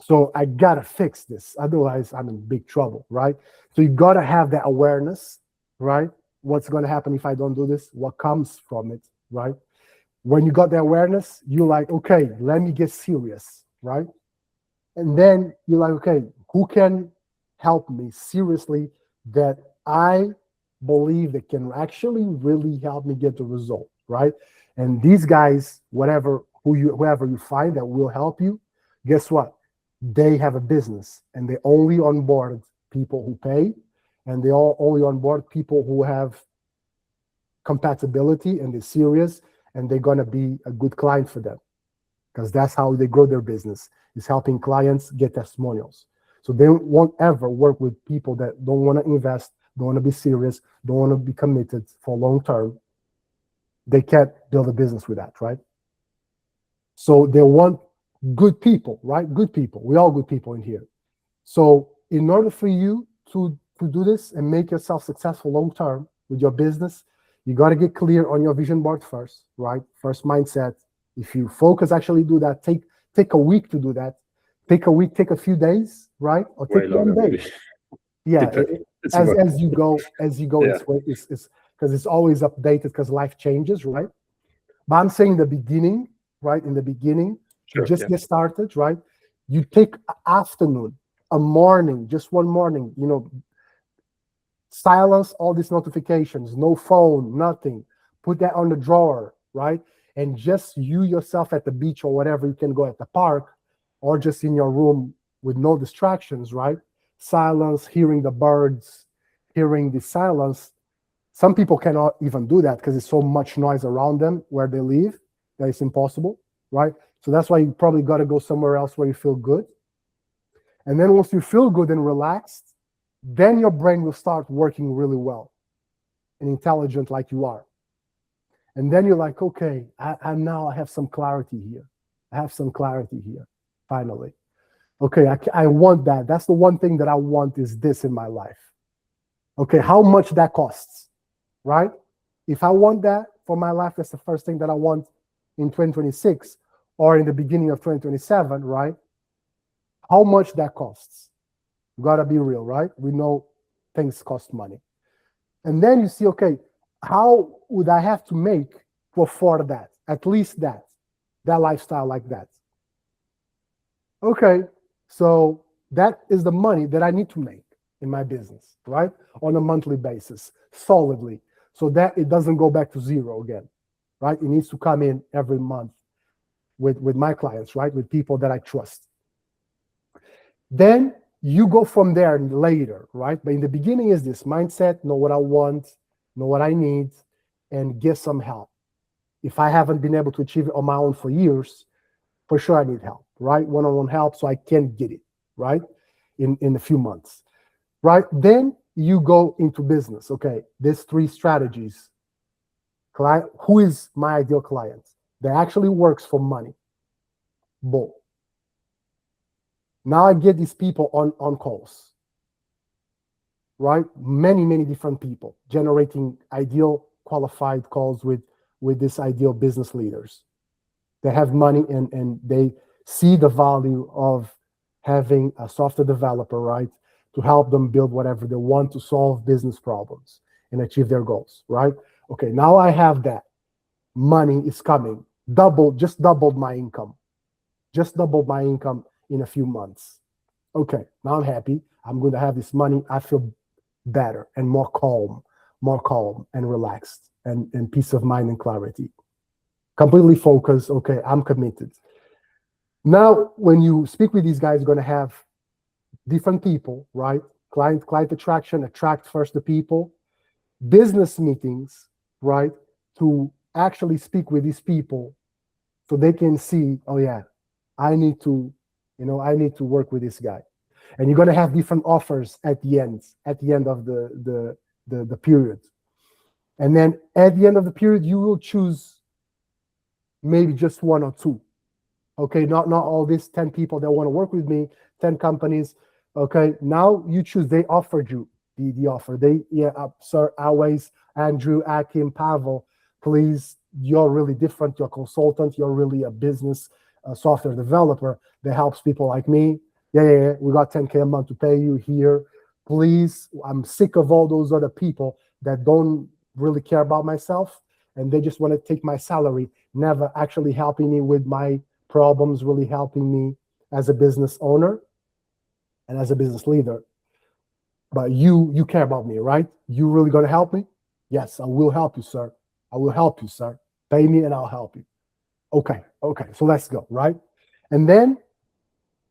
[SPEAKER 1] So I gotta fix this. Otherwise, I'm in big trouble, right? So you gotta have that awareness, right? What's gonna happen if I don't do this? What comes from it, right? When you got the awareness, you're like, okay, let me get serious, right? And then you're like, okay, who can help me seriously that I believe that can actually really help me get the result, right? And these guys, whoever you find that will help you, guess what? They have a business and they only onboard people who pay, and they all only onboard people who have compatibility and they're serious and they're gonna be a good client for them, because that's how they grow their business, is helping clients get testimonials. So they won't ever work with people that don't want to invest, don't want to be serious, don't want to be committed for long term. They can't build a business with that, right? So they want good people, right? Good people. We're all good people in here. So in order for you to do this and make yourself successful long term with your business, you got to get clear on your vision board first, right? First mindset. If you focus, actually do that. Take a week to do that. Take a week, take a few days, right? Or take one day.
[SPEAKER 2] Maybe.
[SPEAKER 1] Yeah, as you go,
[SPEAKER 2] Yeah.
[SPEAKER 1] it's because it's always updated because life changes, right? But I'm saying the beginning, right? In the beginning,
[SPEAKER 2] Sure,
[SPEAKER 1] you just
[SPEAKER 2] yeah.
[SPEAKER 1] get started, right? You take an afternoon, a morning, just one morning, silence all these notifications, no phone, nothing. Put that on the drawer, right? And just you yourself at the beach or whatever, you can go at the park or just in your room with no distractions, right? Silence, hearing the birds, hearing the silence. Some people cannot even do that because there's so much noise around them where they live that it's impossible, right? So that's why you probably got to go somewhere else where you feel good. And then once you feel good and relaxed, then your brain will start working really well and intelligent like you are. And then you're like, okay, now I have some clarity here. I have some clarity here, finally. Okay, I want that. That's the one thing that I want, is this in my life. Okay, how much that costs, right? If I want that for my life, that's the first thing that I want in 2026 or in the beginning of 2027, right? How much that costs? You gotta be real, right? We know things cost money. And then you see, okay, how would I have to make to afford that? At least that lifestyle like that. Okay, so that is the money that I need to make in my business, right? On a monthly basis, solidly, so that it doesn't go back to zero again, right? It needs to come in every month with my clients, right? With people that I trust. Then you go from there later, right? But in the beginning is this mindset, know what I want, know what I need, and get some help. If I haven't been able to achieve it on my own for years, for sure I need help, right? One-on-one help so I can get it, right? In a few months, right? Then you go into business. Okay, there's 3 strategies. Client, who is my ideal client? That actually works for money. Boom. Now I get these people on calls, right? Many different people generating ideal qualified calls with this ideal business leaders. They have money and they see the value of having a software developer, right? To help them build whatever they want to solve business problems and achieve their goals, right? Okay, now I have that. Money is coming. Just doubled my income. Just doubled my income in a few months. Okay, now I'm happy. I'm going to have this money. I feel better and more calm and relaxed and peace of mind and clarity. Completely focused. Okay, I'm committed. Now, when you speak with these guys, you're going to have different people, right? Client attraction, attract first the people. Business meetings, right? To actually speak with these people so they can see, oh yeah, I need to work with this guy. And you're going to have different offers at the end of the period. And then at the end of the period, you will choose maybe just 1 or 2. Okay, not all these 10 people that want to work with me, 10 companies. Okay, now you choose. They offered you the offer. Sir, always, Andrew, Achim, Pavel, please, you're really different. You're a consultant. You're really a business software developer that helps people like me. Yeah, we got 10K a month to pay you here. Please, I'm sick of all those other people that don't really care about myself and they just want to take my salary, never actually helping me with my problems, really helping me as a business owner and as a business leader. But you care about me, right? You really going to help me? Yes, I will help you, sir. I will help you, sir. Pay me and I'll help you. Okay, so let's go, right? And then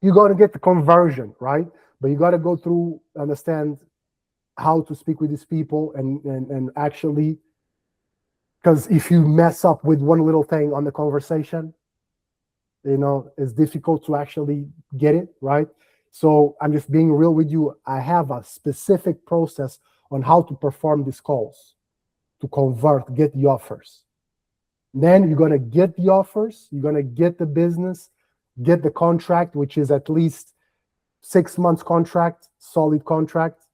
[SPEAKER 1] you got to get the conversion, right? But you got to go through, understand how to speak with these people and actually, because if you mess up with one little thing on the conversation, it's difficult to actually get it, right? So I'm just being real with you. I have a specific process on how to perform these calls, to convert, get the offers. Then you're going to get the offers, you're going to get the business, get the contract, which is at least 6 months contract, solid contract.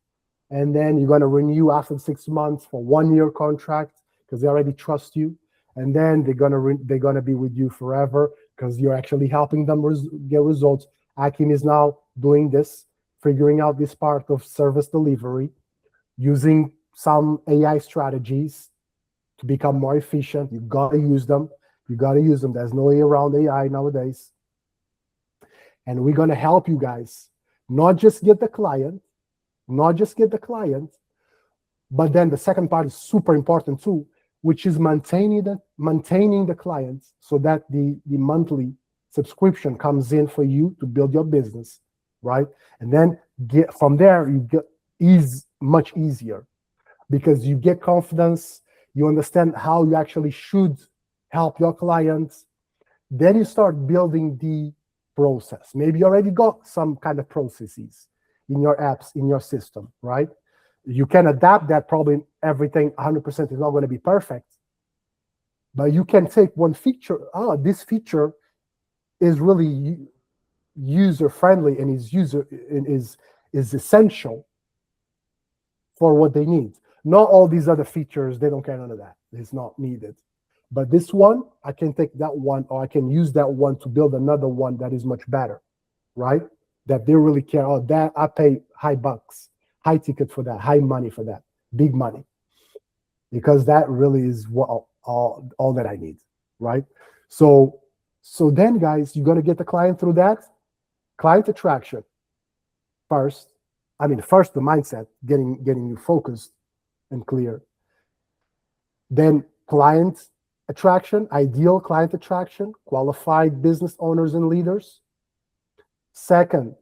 [SPEAKER 1] And then you're going to renew after 6 months for 1 year contract because they already trust you. And then they're going to be with you forever because you're actually helping them get results. Achim is now doing this, figuring out this part of service delivery, using some AI strategies to become more efficient. You got to use them. There's no way around AI nowadays. And we're going to help you guys not just get the client, but then the second part is super important too, which is maintaining the clients so that the monthly subscription comes in for you to build your business, right? And then from there, is much easier because you get confidence, you understand how you actually should help your clients. Then you start building the process. Maybe you already got some kind of processes in your apps, in your system, right? You can adapt that. Probably everything 100% is not going to be perfect, but you can take one feature. This feature is really user friendly and is essential for what they need. Not all these other features, they don't care none of that. It's not needed. But this one, I can take that one, or I can use that one to build another one that is much better, right? That they really care. Oh, that I pay high bucks, high ticket for that, high money for that, big money, because that really is what all that I need, right? So then, guys, you're gonna get the client through that client attraction first. First the mindset, getting you focused and clear. Then client attraction, ideal client attraction, qualified business owners and leaders. Second,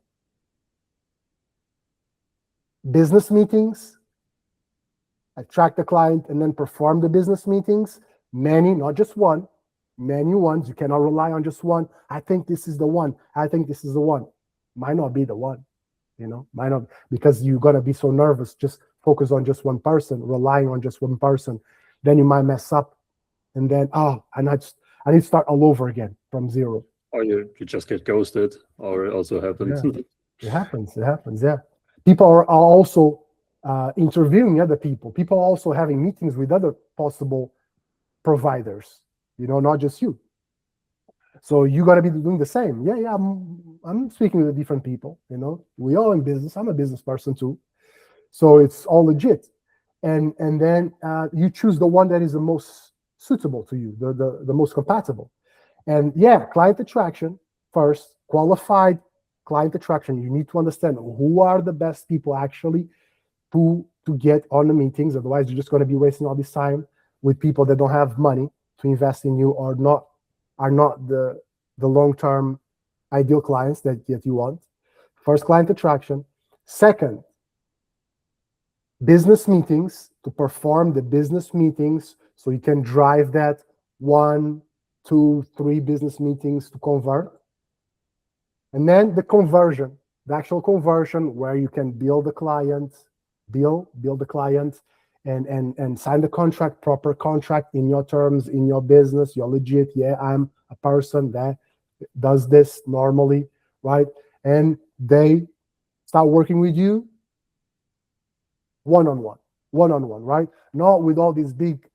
[SPEAKER 1] business meetings, attract the client and then perform the business meetings. many, not just one, many ones. You cannot rely on just one. I think this is the one. I think this is the one. Might not be the one, might not, because you're going to be so nervous, just focus on just one person, relying on just one person. Then you might mess up. And then, I need to start all over again from zero.
[SPEAKER 2] Or you just get ghosted, or it also happens.
[SPEAKER 1] Yeah. It happens, yeah. People are also interviewing other people. People are also having meetings with other possible providers, not just you. So you got to be doing the same. Yeah, I'm speaking with different people, we all in business. I'm a business person too. So it's all legit. And then you choose the one that is the most suitable to you, the most compatible. And yeah, client attraction first, qualified client attraction. You need to understand who are the best people actually to get on the meetings. Otherwise, you're just going to be wasting all this time with people that don't have money to invest in you, or are not the long-term ideal clients that you want. First, client attraction. Second, business meetings, to perform the business meetings so you can drive that 1, 2, 3 business meetings to convert. And then the conversion, the actual conversion, where you can build the client, build the client, and sign the contract, proper contract in your terms, in your business. You're legit. Yeah, I'm a person that does this normally, right? And they start working with you one-on-one, right? Not with all these big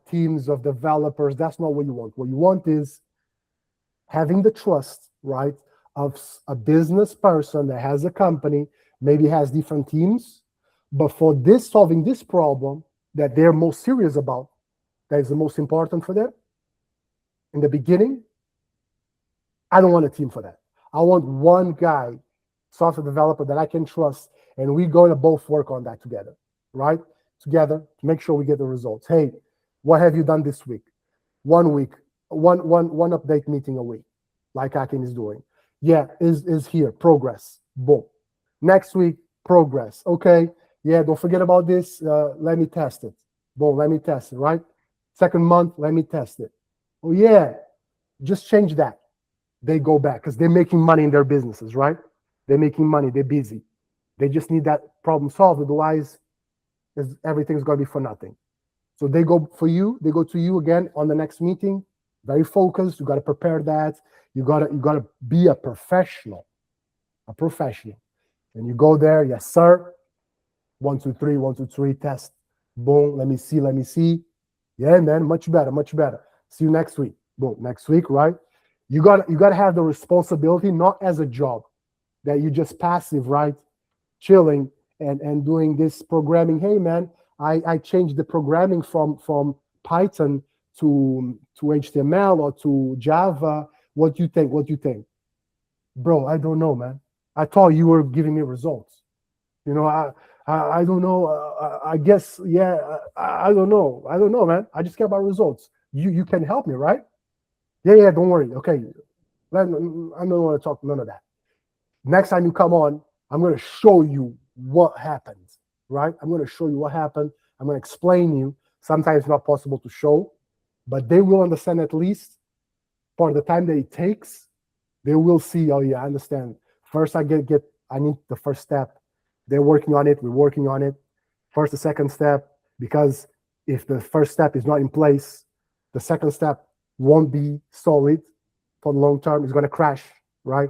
[SPEAKER 1] teams of developers. That's not what you want. What you want is having the trust, right, of a business person that has a company, maybe has different teams, but for solving this problem that they're most serious about, that is the most important for them, in the beginning, I don't want a team for that. I want one guy, software developer, that I can trust, and we're going to both work on that together, right? Together to make sure we get the results. Hey, what have you done this week? 1 week, one update meeting a week, like Achim is doing. Yeah, is here, progress, boom. Next week, progress, okay. Yeah, don't forget about this. Let me test it. Boom, let me test it, right? Second month, let me test it. Oh yeah, just change that. They go back because they're making money in their businesses, right? They're making money, they're busy. They just need that problem solved. Otherwise, everything's going to be for nothing. So they go to you again on the next meeting, very focused. You got to prepare that. You got to be a professional. And you go there, yes, sir. 1, 2, 3, 1, 2, 3, test. Boom, let me see. Yeah, man, much better. See you next week. Boom, next week, right? You got to have the responsibility, not as a job, that you just passive, right? Chilling and doing this programming. Hey, man, I changed the programming from Python to HTML or to Java. What do you think? Bro, I don't know, man. I thought you were giving me results. I don't know. I guess, yeah, I don't know. I don't know, man. I just care about results. You can help me, right? Yeah, don't worry. Okay. I don't want to talk none of that. Next time you come on, I'm going to show you what happened, right? I'm going to show you what happened. I'm going to explain you. Sometimes it's not possible to show, but they will understand at least for the time that it takes. They will see, oh yeah, I understand. First, I need the first step. They're working on it. We're working on it. First, the second step, because if the first step is not in place, the second step won't be solid for the long term. It's going to crash, right?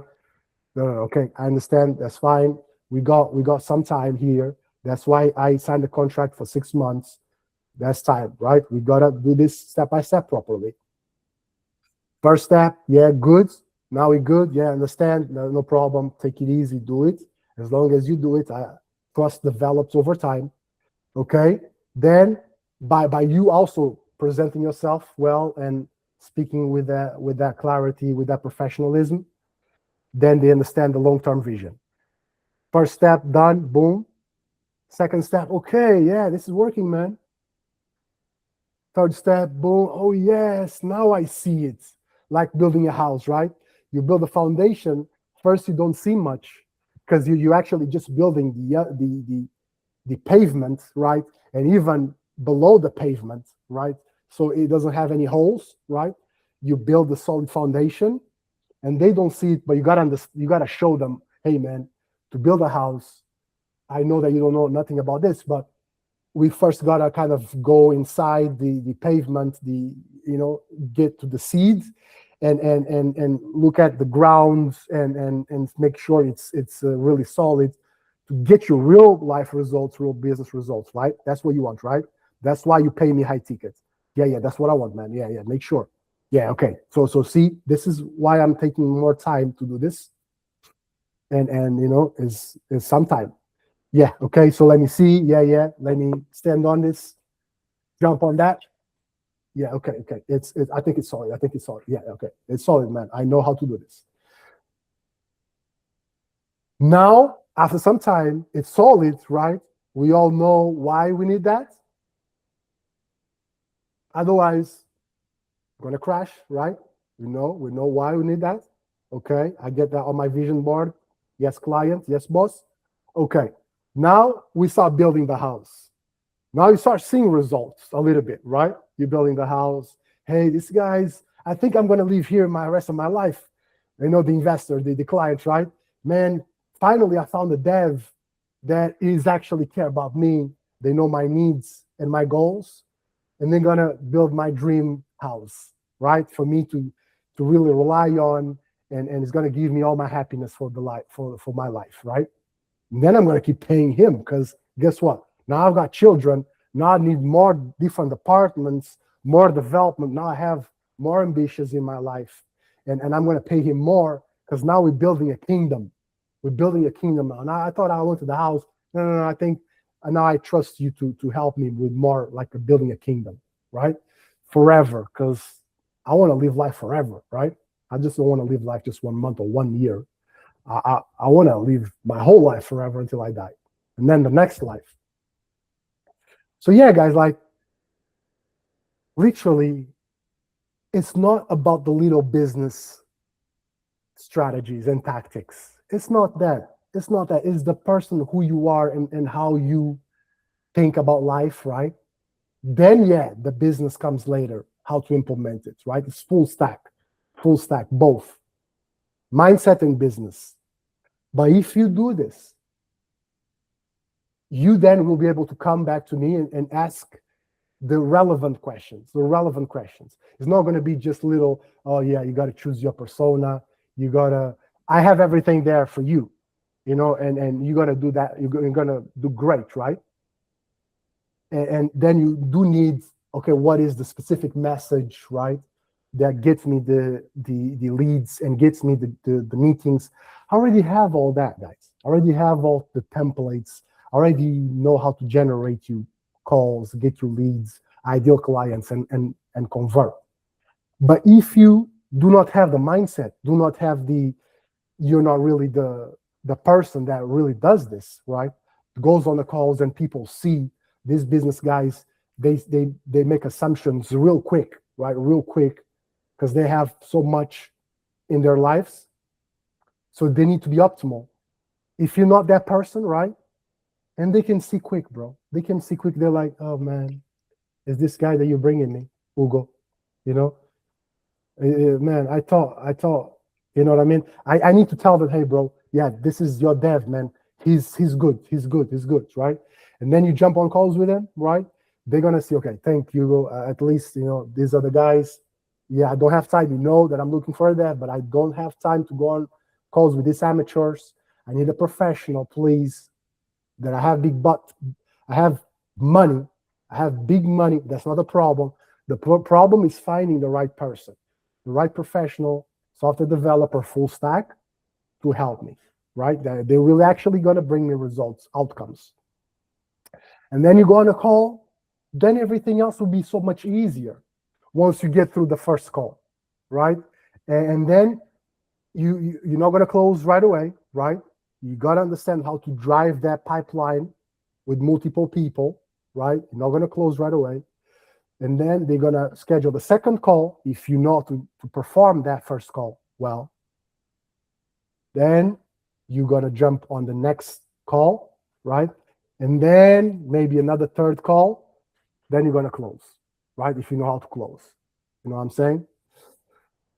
[SPEAKER 1] No, okay, I understand. That's fine. We got some time here. That's why I signed the contract for 6 months. That's time, right? We got to do this step by step properly. First step, yeah, good. Now we're good. Yeah, understand. No problem. Take it easy. Do it. As long as you do it, trust develops over time. Okay. Then by you also presenting yourself well and speaking with that clarity, with that professionalism, then they understand the long-term vision. First step done, boom. Second step, okay, yeah, this is working, man. Third step, boom. Oh yes, now I see it. Like building a house, right? You build a foundation. First, you don't see much because you're actually just building the pavement, right? And even below the pavement, right? so it doesn't have any holes, right? You build a solid foundation, and they don't see it, but you gotta show them, hey man, to build a house, I know that you don't know nothing about this, but we first gotta kind of go inside the pavement, get to the seeds, and look at the ground and make sure it's really solid to get you real life results, real business results, right? That's what you want, right? That's why you pay me high tickets. Yeah, that's what I want, man. Yeah, make sure. Yeah, okay. So see, this is why I'm taking more time to do this, and is some time. Yeah, okay. So let me see. Yeah. Let me stand on this, jump on that. Yeah, okay. I think it's solid. Yeah, okay. It's solid, man. I know how to do this. Now, after some time, it's solid, right? We all know why we need that. Otherwise, we're gonna crash, right? We know why we need that. Okay, I get that on my vision board. Yes, client. Yes, boss. Okay, now we start building the house. Now you start seeing results a little bit, right? You're building the house. Hey, this guy's, I think I'm gonna live here my rest of my life. The investor, the client, right? Man, finally I found a dev that is actually care about me. They know my needs and my goals, and they're gonna build my dream house, right? For me to really rely on, and it's gonna give me all my happiness for the life, for my life, right? And then I'm gonna keep paying him, because guess what? Now I've got children. Now I need more different apartments, more development. Now I have more ambitions in my life, and I'm gonna pay him more, because now we're building a kingdom. We're building a kingdom now. Now I thought I went to the house. No. I think now I trust you to help me with more like building a kingdom, right? Forever, because I want to live life forever, right? I just don't want to live life just 1 month or 1 year. I want to live my whole life forever until I die, and then the next life. So yeah, guys, like literally, it's not about the little business strategies and tactics. It's not that. It's the person who you are and how you think about life, right? Then yeah, the business comes later, how to implement it, right? It's full stack, both mindset and business. But if you do this, you then will be able to come back to me and ask the relevant questions. It's not going to be just little, oh yeah, you got to choose your persona. I have everything there for you, and you're going to do that. You're going to do great, right? And then you do need, okay, what is the specific message, right? That gets me the leads and gets me the meetings. I already have all that, guys. I already have all the templates. I already know how to generate you calls, get you leads, ideal clients, and convert. But if you do not have the mindset, you're not really the person that really does this, right? Goes on the calls and people see these business guys, they make assumptions real quick, right? Real quick, because they have so much in their lives. So they need to be optimal. If you're not that person, right? And they can see quick, bro. They can see quick. They're like, oh man, is this guy that you're bringing me, Hugo? Man, I thought, you know what I mean? I need to tell them, hey, bro, yeah, this is your dev, man. He's good, right? And then you jump on calls with them, right? They're gonna see, okay, thank you, Hugo. At least these are the guys. Yeah, I don't have time. You know that I'm looking for that, but I don't have time to go on calls with these amateurs. I need a professional, please. That I have big butt, I have money, I have big money. That's not a problem. The problem is finding the right person, the right professional, software developer, full stack to help me, right? They're really actually going to bring me results, outcomes. And then you go on a call, then everything else will be so much easier once you get through the first call, right? And then you're not going to close right away, right? You got to understand how to drive that pipeline with multiple people, right? You're not going to close right away. And then they're going to schedule the second call. If you know to perform that first call well, then you're going to jump on the next call, right? And then maybe another third call, then you're going to close. right? If you know how to close, you know what I'm saying?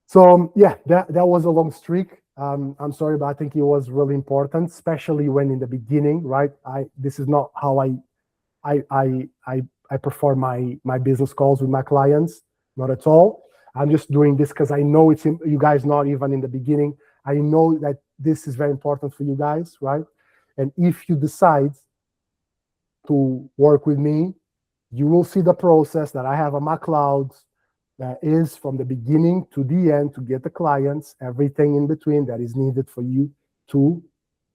[SPEAKER 1] So yeah, that was a long streak. I'm sorry, but I think it was really important, especially when in the beginning, right? This is not how I perform my business calls with my clients, not at all. I'm just doing this because I know you guys not even in the beginning. I know that this is very important for you guys, right? And if you decide to work with me, you will see the process that I have on my clouds that is from the beginning to the end to get the clients, everything in between that is needed for you to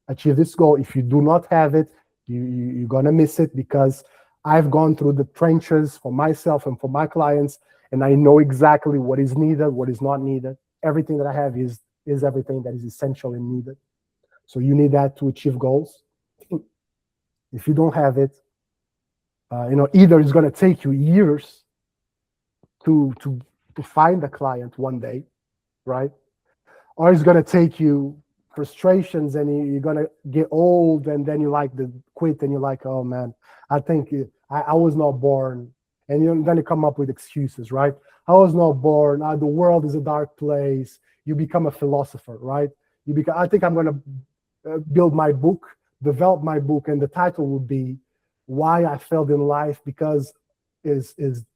[SPEAKER 1] achieve this goal. If you do not have it, you're going to miss it, because I've gone through the trenches for myself and for my clients, and I know exactly what is needed, what is not needed. Everything that I have is everything that is essential and needed. So you need that to achieve goals. If you don't have it, either it's going to take you years to find a client one day, right? Or it's going to take you frustrations, and you're going to get old, and then you like to quit, and you're like, oh man, I think I was not born. And then you come up with excuses, right? I was not born. The world is a dark place. You become a philosopher, right? I think I'm going to build my book, develop my book, and the title would be Why I Failed in Life, because is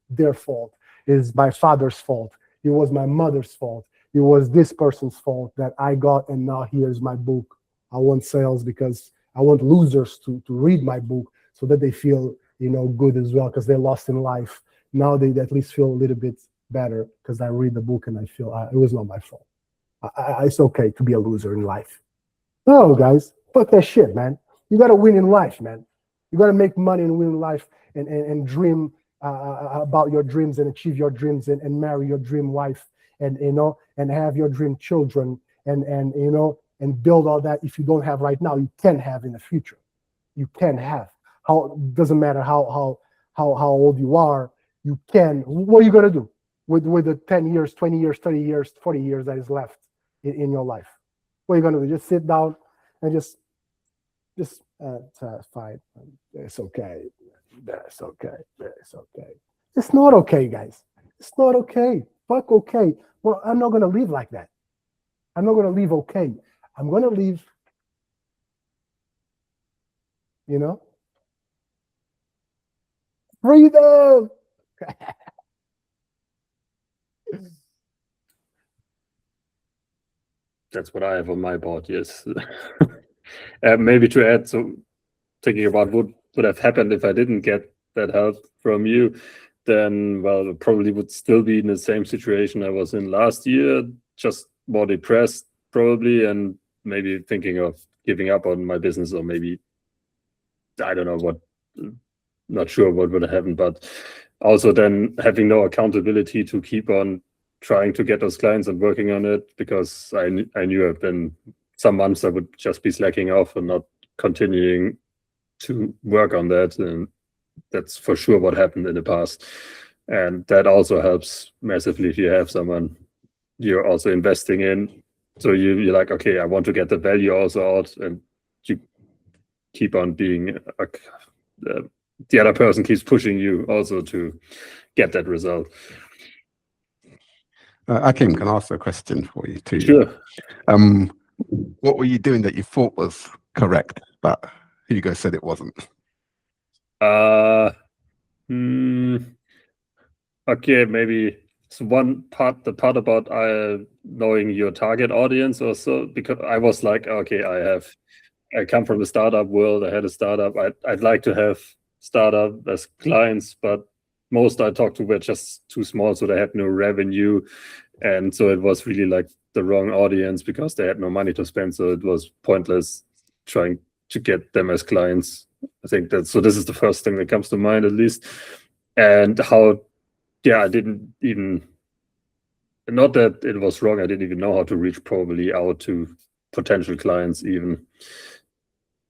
[SPEAKER 1] their fault, is my father's fault. It was my mother's fault. It was this person's fault that I got, and now here's my book. I want sales because I want losers to read my book so that they feel, good as well, because they're lost in life. Now they at least feel a little bit better because I read the book and I feel it was not my fault. It's okay to be a loser in life. No, guys, fuck that shit, man. You got to win in life, man. You got to make money and win in life, and dream about your dreams and achieve your dreams, and marry your dream wife, and have your dream children, and build all that. If you don't have right now, you can have in the future. You can have. Doesn't matter how old you are. You can. What are you gonna do with the 10 years, 20 years, 30 years, 40 years that is left in your life? What are you gonna do? Just sit down and just fine. It's okay. That's okay. It's okay. It's not okay, guys. It's not okay. Fuck okay. Well, I'm not gonna live like that. I'm not gonna live okay. I'm gonna live, freedom.
[SPEAKER 2] That's what I have on my board, yes. Maybe to add, so thinking about what would have happened if I didn't get that help from you, then, well, I probably would still be in the same situation I was in last year, just more depressed probably, and maybe thinking of giving up on my business, or maybe, I don't know what, not sure what would have happened, but also then having no accountability to keep on trying to get those clients and working on it, because I knew I've been some months I would just be slacking off and not continuing to work on that, and that's for sure what happened in the past. And that also helps massively if you have someone you're also investing in, so you're like, okay, I want to get the value also out, and you keep on being the other person keeps pushing you also to get that result.
[SPEAKER 5] Achim, can I ask a question for you too?
[SPEAKER 2] Sure.
[SPEAKER 5] What were you doing that you thought was correct, but Hugo said it wasn't?
[SPEAKER 2] Okay, maybe it's one part, the part about knowing your target audience or so, because I was like, okay, I come from the startup world. I had a startup. I'd like to have startup as clients, but most I talked to were just too small, so they had no revenue. And so it was really like the wrong audience because they had no money to spend. So it was pointless trying to get them as clients. I think so this is the first thing that comes to mind, at least. And I didn't even, not that it was wrong, I didn't even know how to reach probably out to potential clients even.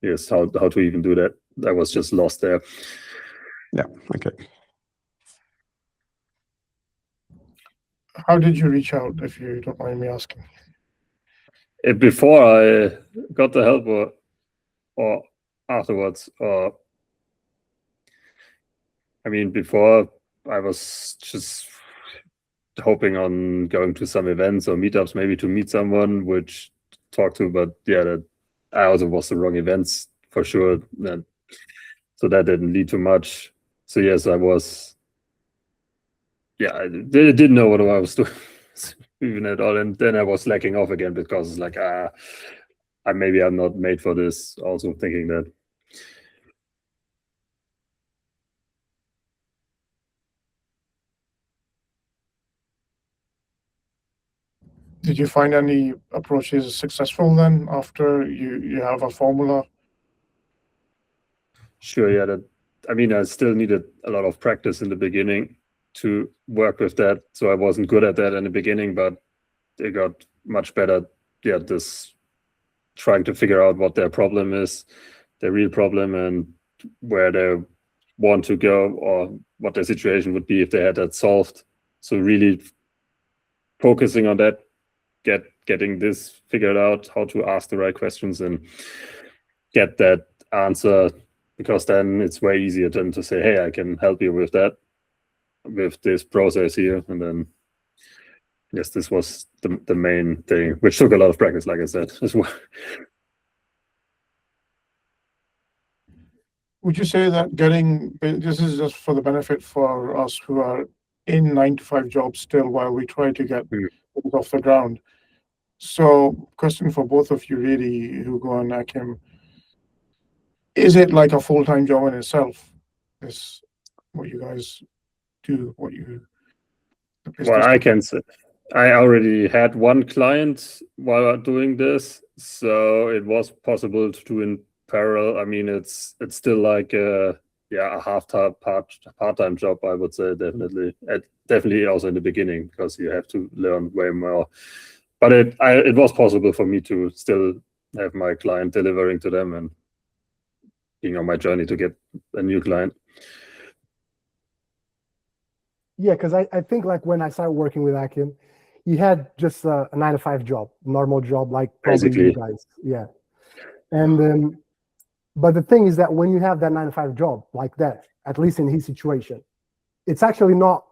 [SPEAKER 2] Yes, how to even do that. I was just lost there.
[SPEAKER 5] Yeah, okay.
[SPEAKER 4] How did you reach out, if you don't mind me asking?
[SPEAKER 2] Before I got the help, or afterwards, or I mean, before I was just hoping on going to some events or meetups, maybe to meet someone, which talk to. But yeah, that I also was the wrong events for sure. So that didn't lead to much. So yes, I was. Yeah, I didn't know what I was doing even at all, and then I was slacking off again because it's like maybe I'm not made for this. Also thinking that.
[SPEAKER 4] Did you find any approaches successful then after you have a formula?
[SPEAKER 2] Sure, yeah. That I mean, I still needed a lot of practice in the beginning to work with that. So I wasn't good at that in the beginning, but it got much better. Yeah, this trying to figure out what their problem is, their real problem, and where they want to go, or what their situation would be if they had that solved. So really focusing on that, getting this figured out, how to ask the right questions and get that answer, because then it's way easier then to say, hey, I can help you with that, with this process here. And then yes, this was the main thing, which took a lot of practice, like I said, as well.
[SPEAKER 4] Would you say that this is just for the benefit for us who are in 9-to-5 jobs still while we try to get things off the ground? So question for both of you really, Hugo and Achim, is it like a full-time job in itself? This what you guys do, the business
[SPEAKER 2] Well, I can say I already had one client while doing this, so it was possible to do in parallel. I mean, it's still like a part-time job, I would say, definitely. Definitely also in the beginning, because you have to learn way more. But it was possible for me to still have my client delivering to them and being on my journey to get a new client.
[SPEAKER 1] Yeah, because I think like when I started working with Achim, he had just a 9-to-5 job, normal job, like probably you
[SPEAKER 2] Basically.
[SPEAKER 1] guys. Yeah. And but the thing is that when you have that 9-to-5 job like that, at least in his situation, it's actually not,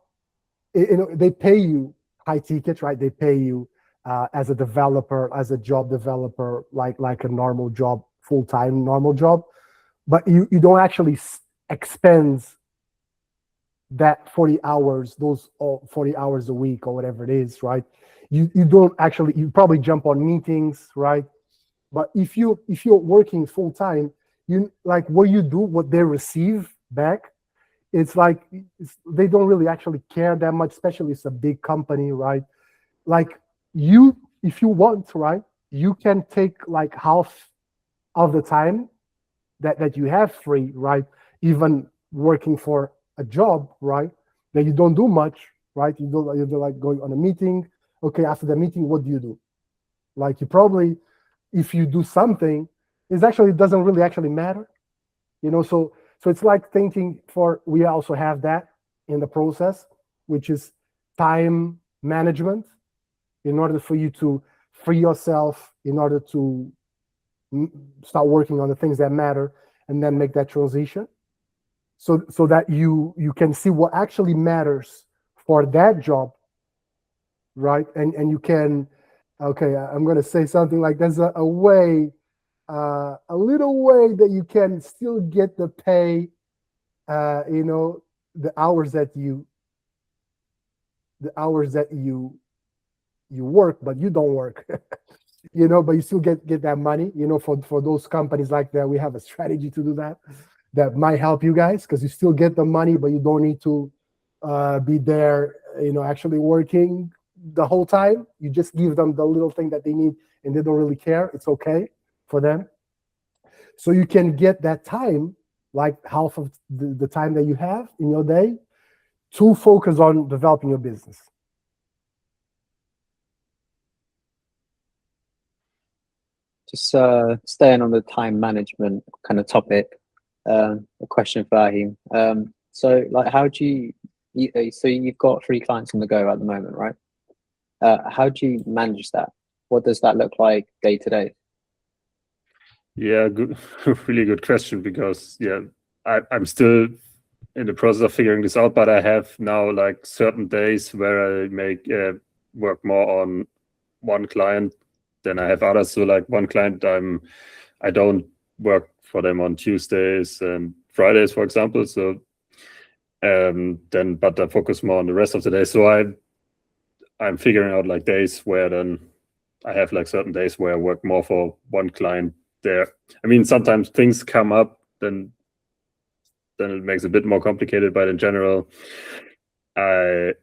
[SPEAKER 1] they pay you high tickets, right? They pay you as a developer, as a job developer, like a normal job, full-time normal job, but you don't actually expend that 40 hours, those 40 hours a week or whatever it is, right? You don't actually, you probably jump on meetings, right? But if you're working full time, you like what you do, what they receive back, it's like they don't really actually care that much, especially it's a big company, right? Like if you want, right, you can take like half of the time that you have free, right? Even working for a job, right? That you don't do much, right? You do like going on a meeting. Okay, after the meeting, what do you do? Like you probably, if you do something, it doesn't really actually matter, So it's like thinking we also have that in the process, which is time management, in order for you to free yourself, in order to start working on the things that matter, and then make that transition, so that you can see what actually matters for that job, right? And you can, okay, I'm going to say something like there's a little way that you can still get the pay, the hours that you work, but you don't work, but you still get that money, for those companies like that. We have a strategy to do that might help you guys, because you still get the money, but you don't need to be there, actually working the whole time. You just give them the little thing that they need, and they don't really care. It's okay for them. So you can get that time, like half of the time that you have in your day, to focus on developing your business.
[SPEAKER 3] Just staying on the time management kind of topic, a question for Achim. So like, how do so you've got 3 clients on the go at the moment, right? How do you manage that? What does that look like day to day?
[SPEAKER 2] Yeah, good, really good question, because I'm still in the process of figuring this out, but I have now like certain days where I make work more on one client than I have others. So like one client, I don't work for them on Tuesdays and Fridays, for example. So but I focus more on the rest of the day. So I'm figuring out like days where then I have like certain days where I work more for one client there. I mean, sometimes things come up, then it makes it a bit more complicated, but in general, I've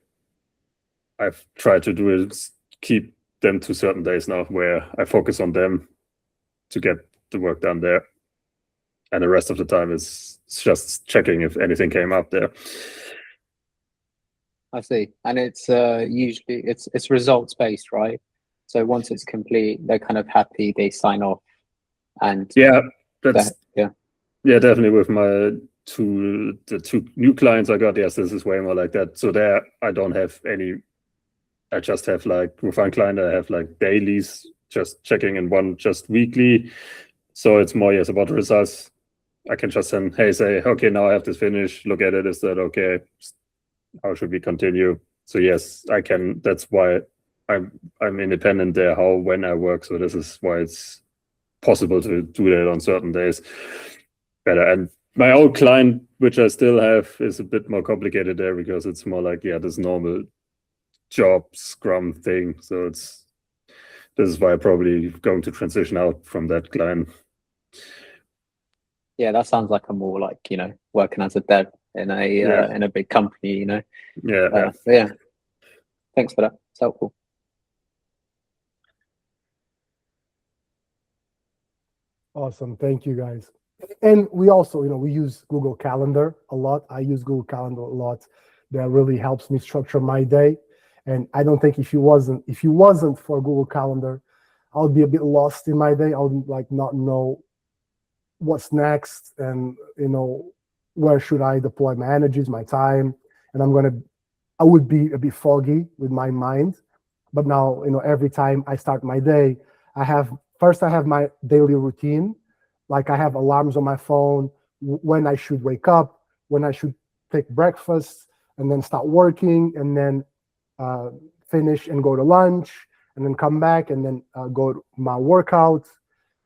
[SPEAKER 2] tried to do is keep them to certain days now where I focus on them to get the work done there. And the rest of the time is just checking if anything came up there.
[SPEAKER 3] I see. And it's usually it's results based, right? So once it's complete, they're kind of happy, they sign off. And
[SPEAKER 2] yeah, that's
[SPEAKER 3] yeah.
[SPEAKER 2] Yeah, definitely with the two new clients I got, yes, this is way more like that. So there I don't have any, I just have like with one client I have like dailies, just checking, and one just weekly. So it's more, yes, about the results. I can just say, okay, now I have this finished, look at it, is that okay? How should we continue? So yes, I can. That's why I'm independent there, when I work. So this is why it's possible to do that on certain days better. And my old client, which I still have, is a bit more complicated there because it's more like, this normal job Scrum thing. So this is why I'm probably going to transition out from that client.
[SPEAKER 3] Yeah, that sounds like a more like, working as a dev in a big company,
[SPEAKER 2] Yeah.
[SPEAKER 3] Yeah. Thanks for that. It's helpful.
[SPEAKER 1] Awesome. Thank you, guys. And we also, we use Google Calendar a lot. I use Google Calendar a lot. That really helps me structure my day. And I don't think if you wasn't for Google Calendar, I would be a bit lost in my day. I would like not know what's next, and where should I deploy my energies, my time. And I would be a bit foggy with my mind. But now, every time I start my day, I have my daily routine. Like I have alarms on my phone when I should wake up, when I should take breakfast, and then start working, and then finish and go to lunch, and then come back, and then go to my workout,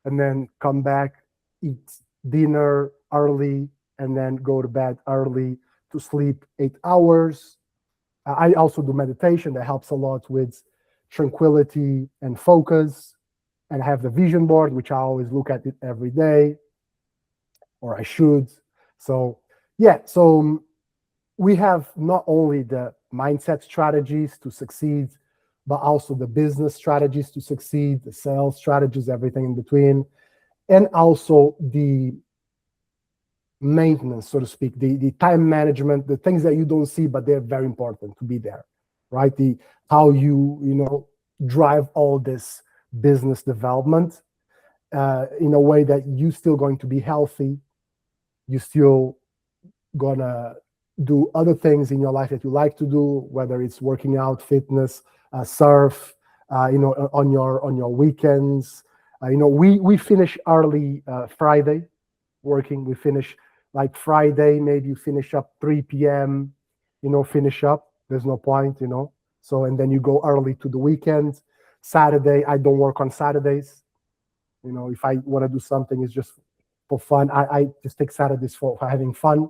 [SPEAKER 1] and then come back, eat dinner early, and then go to bed early to sleep 8 hours. I also do meditation that helps a lot with tranquility and focus. And I have the vision board, which I always look at it every day, or I should. So we have not only the mindset strategies to succeed, but also the business strategies to succeed, the sales strategies, everything in between, and also the maintenance, so to speak, the time management, the things that you don't see, but they're very important to be there, right? How you drive all this business development in a way that you're still going to be healthy. You're still gonna do other things in your life that you like to do, whether it's working out, fitness, surf, on your weekends. We finish early Friday working. We finish like Friday, maybe you finish up 3 p.m., finish up. There's no point, So, and then you go early to the weekend. Saturday, I don't work on Saturdays. If I want to do something, it's just for fun. I just take Saturdays for having fun.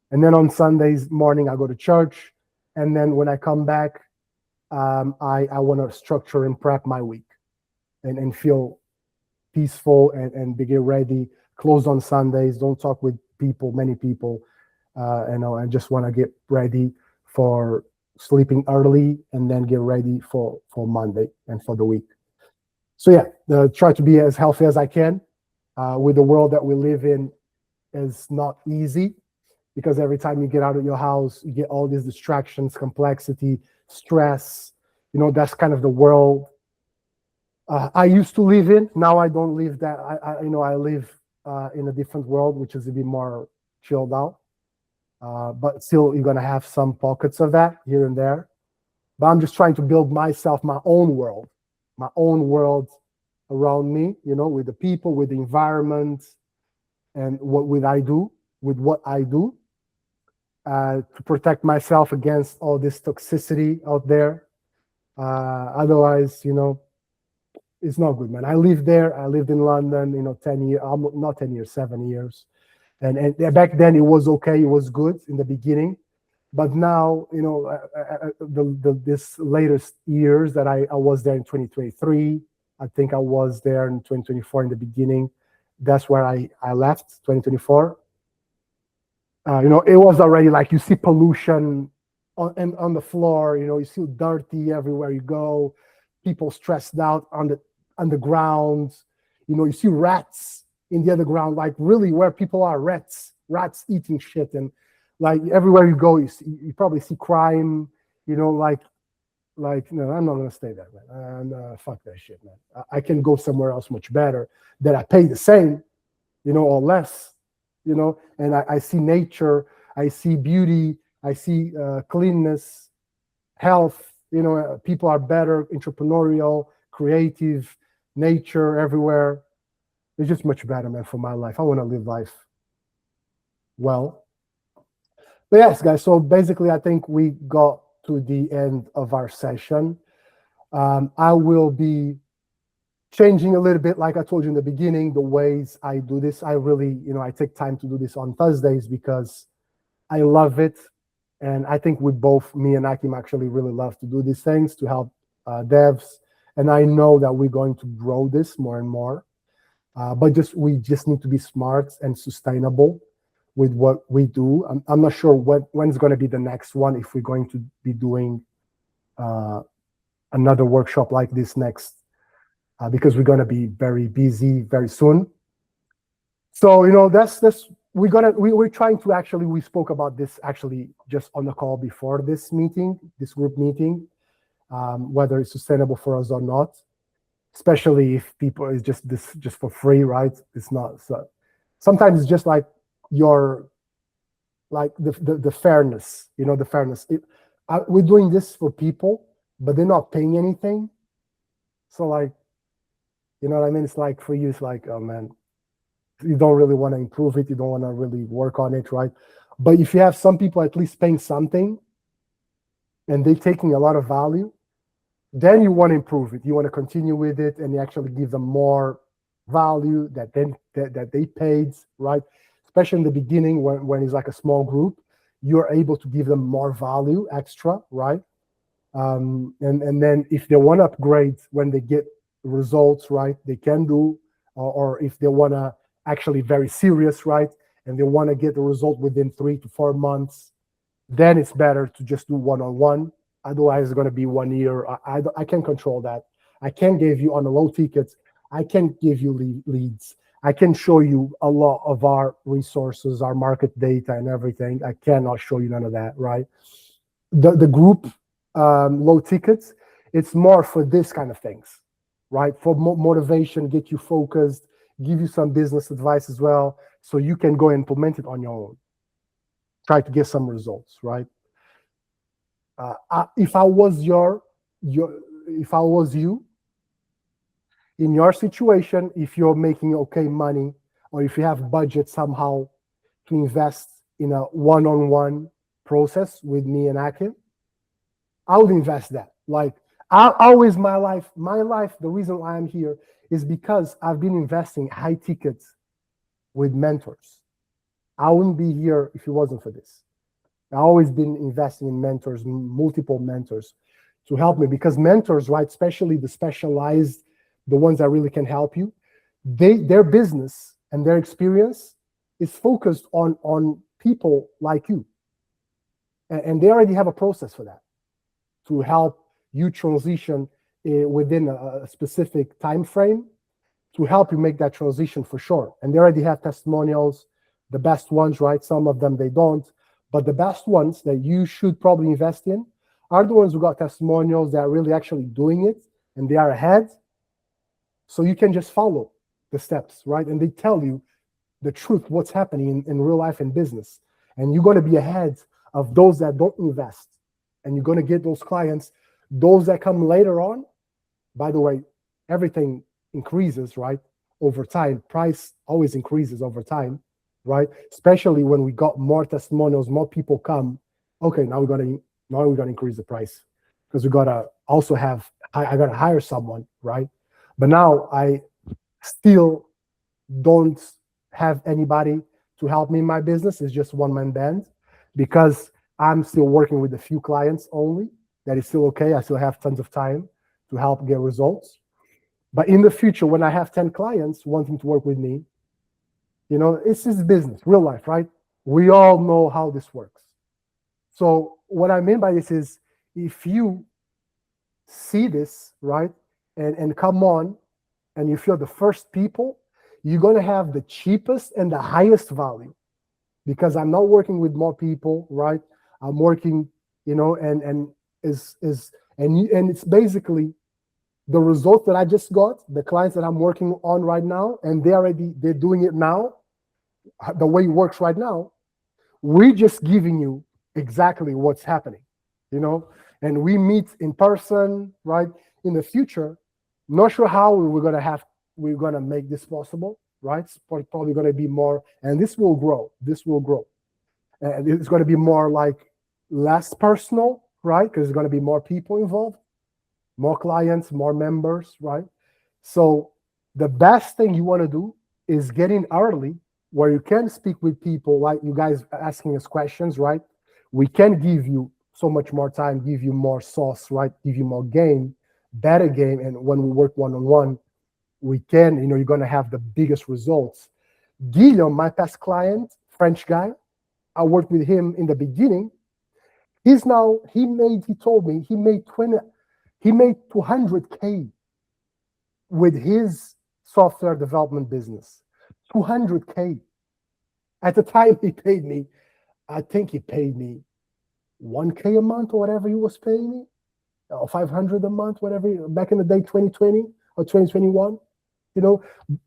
[SPEAKER 1] And then on Sundays morning, I go to church. And then when I come back, I want to structure and prep my week and feel peaceful and get ready. Close on Sundays. Don't talk with many people. I just want to get ready for sleeping early and then get ready for Monday and for the week. So try to be as healthy as I can. With the world that we live in, is not easy, because every time you get out of your house, you get all these distractions, complexity, stress. That's kind of the world I used to live in. Now I don't live that. I live in a different world, which is a bit more chilled out. But still, you're gonna have some pockets of that here and there. But I'm just trying to build myself my own world around me. With the people, with the environment, and what I do. to protect myself against all this toxicity out there. Otherwise, it's not good, man. I lived there. I lived in London, 10 years, not 10 years, 7 years. And back then it was okay. It was good in the beginning. But now, this latest years that I was there in 2023, I think I was there in 2024 in the beginning. That's where I left, 2024. It was already like you see pollution on the floor, you see dirty everywhere you go, people stressed out on the ground, you see rats in the underground, like really where people are, rats eating shit, and like everywhere you go, you probably see crime, like no, I'm not gonna stay there, man. Fuck that shit, man. I can go somewhere else much better that I pay the same, or less, and I see nature, I see beauty, I see cleanness, health, people are better, entrepreneurial, creative, nature everywhere. It's just much better, man, for my life. I want to live life well. But yes, guys, so basically I think we got to the end of our session. I will be changing a little bit, like I told you in the beginning, the ways I do this. I really, I take time to do this on Thursdays because I love it. And I think we both, me and Achim, actually really love to do these things to help devs. And I know that we're going to grow this more and more. But we just need to be smart and sustainable with what we do. I'm not sure when's going to be the next one, if we're going to be doing another workshop like this next, because we're going to be very busy very soon. So, that's we're trying to actually, we spoke about this actually just on the call before this group meeting, whether it's sustainable for us or not, especially if people is just for free, right? It's not. So sometimes it's just like the fairness, the fairness. We're doing this for people, but they're not paying anything. So like, you know what I mean? It's like for you, it's like, oh man, you don't really want to improve it. You don't want to really work on it, right? But if you have some people at least paying something and they're taking a lot of value, then you want to improve it. You want to continue with it and you actually give them more value that they paid, right? Especially in the beginning when it's like a small group, you're able to give them more value extra, right? And then if they want to upgrade when they get results, right, they can do, or if they want to actually very serious, right, and they want to get the result within 3 to 4 months, then it's better to just do one-on-one. Otherwise, it's going to be 1 year. I can't control that. I can't give you on the low tickets. I can't give you leads. I can show you a lot of our resources, our market data and everything. I cannot show you none of that, right? The group low tickets, it's more for this kind of things, right? For motivation, get you focused, give you some business advice as well, so you can go implement it on your own. Try to get some results, right? If I was you, in your situation, if you're making okay money, or if you have budget somehow to invest in a one-on-one process with me and Achim, I would invest that. Like my life, the reason why I'm here is because I've been investing high tickets with mentors. I wouldn't be here if it wasn't for this. I've always been investing in mentors, multiple mentors to help me, because mentors, right, especially the specialized, the ones that really can help you, their business and their experience is focused on people like you. And they already have a process for that, to help you transition within a specific time frame, to help you make that transition for sure. And they already have testimonials, the best ones, right? Some of them they don't. But the best ones that you should probably invest in are the ones who got testimonials that are really actually doing it and they are ahead. So you can just follow the steps, right? And they tell you the truth, what's happening in real life and business. And you're going to be ahead of those that don't invest. And you're going to get those clients. Those that come later on, by the way, everything increases, right? Over time. Price always increases over time, right? Especially when we got more testimonials, more people come. Okay, now we're gonna increase the price because we gotta also have. I gotta hire someone, right? But now I still don't have anybody to help me in my business. It's just one-man band because I'm still working with a few clients only. That is still okay. I still have tons of time to help get results. But in the future, when I have 10 clients wanting to work with me, it's just business, real life, right? We all know how this works. So what I mean by this is if you see this, right, and come on, and if you're the first people, you're going to have the cheapest and the highest value because I'm not working with more people, right? I'm working, and it's basically the result that I just got, the clients that I'm working on right now, and they're doing it now, the way it works right now. We're just giving you exactly what's happening, and we meet in person, right? In the future, not sure how we're gonna make this possible, right? It's probably gonna be more, and this will grow. And it's gonna be more like less personal, right? Because there's gonna be more people involved, more clients, more members, right? So the best thing you want to do is get in early where you can speak with people like you guys asking us questions, right? We can give you so much more time, give you more sauce, right? Give you more game, better game. And when we work one-on-one, we can, you're going to have the biggest results. Guillaume, my past client, French guy, I worked with him in the beginning. He told me he made 200K with his software development business. 200K. At the time I think he paid me 1K a month or whatever he was paying me, or 500 a month, whatever, back in the day, 2020 or 2021,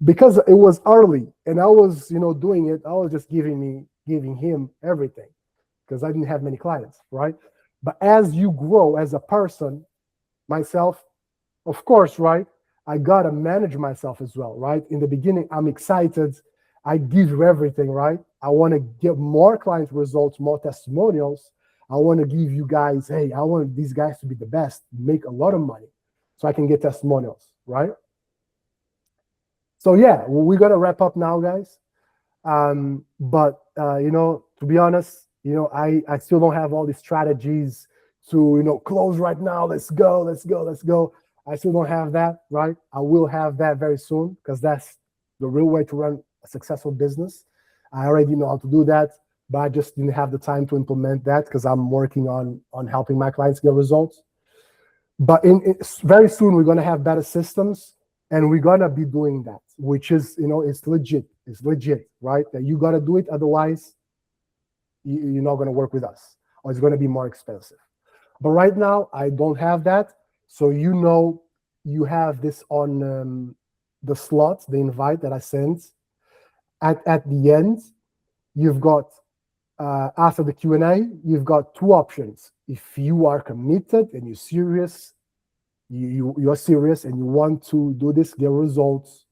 [SPEAKER 1] because it was early and I was, doing it. I was just giving him everything because I didn't have many clients, right? But as you grow as a person, myself, of course, right? I got to manage myself as well, right? In the beginning, I'm excited. I give you everything, right? I want to get more client results, more testimonials. I want to give you guys, hey, I want these guys to be the best, make a lot of money so I can get testimonials, right? So yeah, we're going to wrap up now, guys. But to be honest, I still don't have all these strategies to, close right now. Let's go. I still don't have that, right? I will have that very soon because that's the real way to run a successful business. I already know how to do that, but I just didn't have the time to implement that because I'm working on helping my clients get results. But very soon, we're going to have better systems and we're going to be doing that, which is, it's legit. It's legit, right? That you got to do it. Otherwise, you're not going to work with us or it's going to be more expensive. But right now, I don't have that. So you have this on the slot, the invite that I sent. At the end, you've got, after the Q&A, you've got two options. If you are committed and you're serious, you're serious and you want to do this, get results,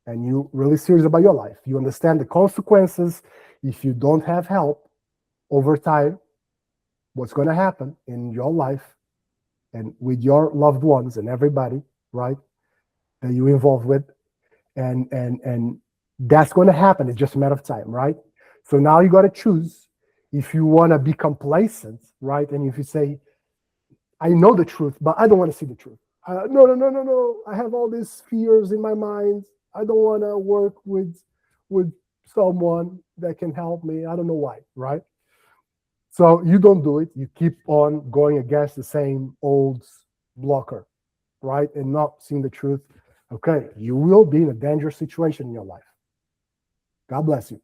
[SPEAKER 1] and you're really serious about your life, you understand the consequences if you don't have help over time, what's going to happen in your life and with your loved ones and everybody, right, that you're involved with. And that's going to happen. It's just a matter of time, right? So now you got to choose if you want to be complacent, right? And if you say, I know the truth, but I don't want to see the truth. No. I have all these fears in my mind. I don't want to work with someone that can help me. I don't know why, right? So you don't do it. You keep on going against the same old blocker, right? And not seeing the truth. Okay, you will be in a dangerous situation in your life. God bless you.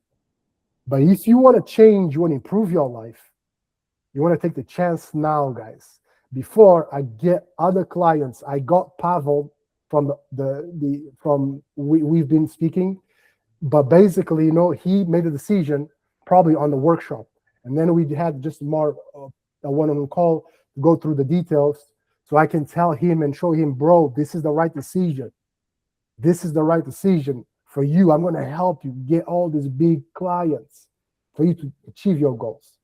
[SPEAKER 1] But if you want to change, you want to improve your life, you want to take the chance now, guys. Before I get other clients, I got Pavel from we've been speaking, but basically, he made a decision probably on the workshop. And then we had just more a one-on-one call to go through the details so I can tell him and show him, bro, this is the right decision. This is the right decision for you. I'm going to help you get all these big clients for you to achieve your goals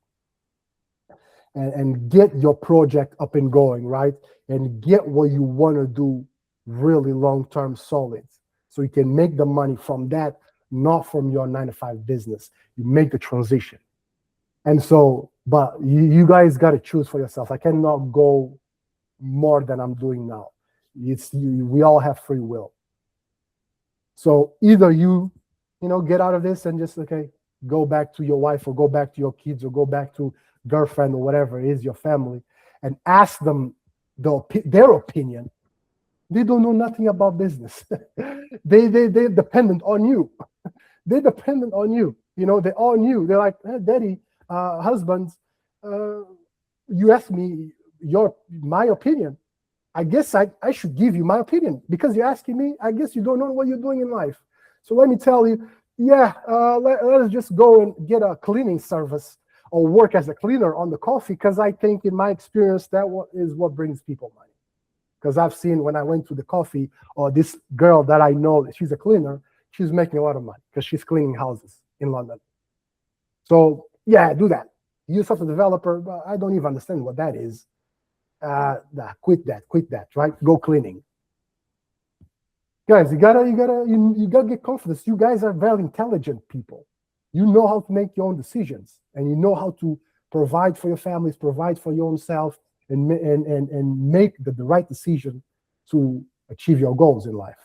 [SPEAKER 1] and get your project up and going, right? And get what you want to do really long-term solid. So you can make the money from that, not from your 9-to-5 business. You make the transition. And so, but you guys got to choose for yourself. I cannot go more than I'm doing now. We all have free will. So either you get out of this and just, okay, go back to your wife or go back to your kids or go back to girlfriend or whatever it is, your family, and ask them their opinion. They don't know nothing about business. They're dependent on you. They're dependent on you. They all knew. They're like, hey, daddy, husband, you asked me my opinion. I guess I should give you my opinion because you're asking me. I guess you don't know what you're doing in life. So let me tell you, let's just go and get a cleaning service or work as a cleaner on the coffee, because I think in my experience, that is what brings people money. Because I've seen when I went to the coffee, or this girl that I know, she's a cleaner, she's making a lot of money because she's cleaning houses in London. So yeah, do that. You software developer, but I don't even understand what that is. Quit that, right? Go cleaning. Guys, you gotta get confidence. You guys are very intelligent people. You know how to make your own decisions, and you know how to provide for your families, provide for your own self, and make the right decision to achieve your goals in life.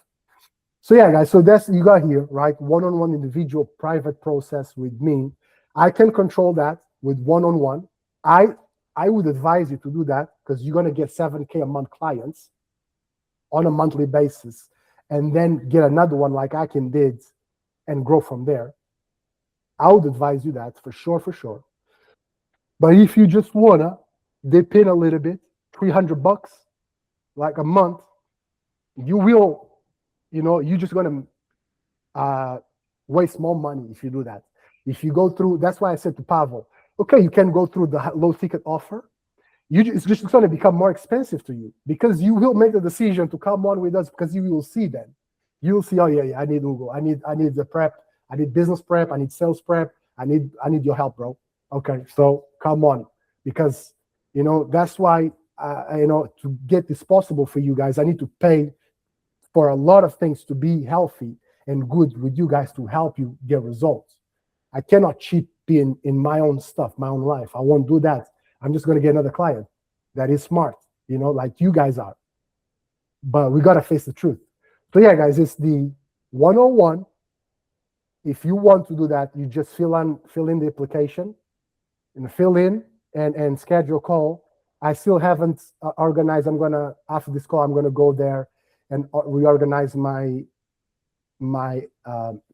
[SPEAKER 1] So yeah, guys, so that's you got here, right? One-on-one individual private process with me. I can control that with one-on-one. I would advise you to do that because you're gonna get 7K a month clients on a monthly basis, and then get another one like Achim did and grow from there. I would advise you that for sure. But if you just wanna dip in a little bit, $300 like a month, you're just gonna waste more money if you do that. If you go through, that's why I said to Pavel, okay, you can go through the low ticket offer. It's just going to become more expensive to you because you will make the decision to come on with us because you will see then. You will see, oh yeah, I need Hugo. I need the prep. I need business prep. I need sales prep. I need your help, bro. Okay, so come on, because that's why to get this possible for you guys, I need to pay for a lot of things to be healthy and good with you guys to help you get results. I cannot cheat in my own stuff, my own life. I won't do that. I'm just going to get another client that is smart, like you guys are. But we got to face the truth. So yeah, guys, it's the 101. If you want to do that, you just fill in the application and fill in and schedule a call. I still haven't organized. After this call, I'm going to go there and reorganize my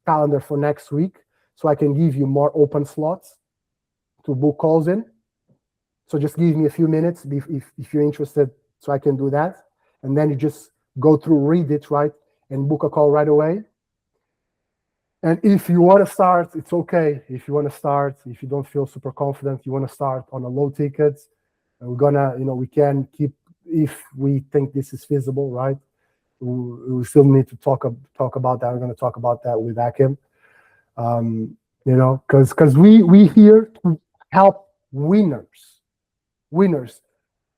[SPEAKER 1] calendar for next week, so I can give you more open slots to book calls in. So just give me a few minutes if you're interested, so I can do that. And then you just go through, read it, right, and book a call right away. And if you want to start, it's okay. If you want to start, if you don't feel super confident, you want to start on a low ticket, and we're gonna, we can keep, if we think this is feasible, right? We still need to talk about that. We're going to talk about that with Achim. Because we here to help winners.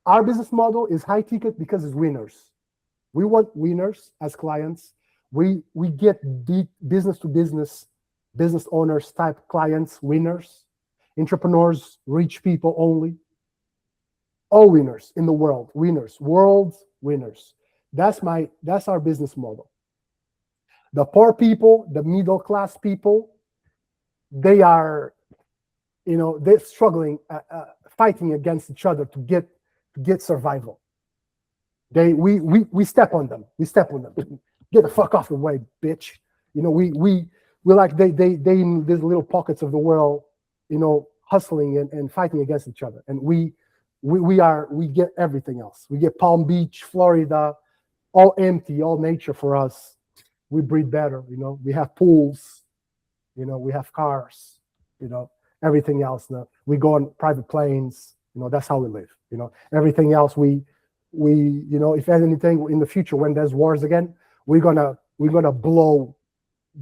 [SPEAKER 1] Our business model is high ticket because it's winners. We want winners as clients. We get business to business owners type clients, winners, entrepreneurs, rich people only. All winners in the world, world winners. That's our business model. The poor people, the middle class people, they are, they're struggling, fighting against each other to get survival. We step on them. Get the fuck off the way, bitch. We're like they in these little pockets of the world, hustling and fighting against each other. And we get everything else. We get Palm Beach, Florida, all empty, all nature for us. We breathe better, we have pools, we have cars, everything else. We go on private planes, that's how we live, everything else we if there's anything in the future when there's wars again, we're gonna blow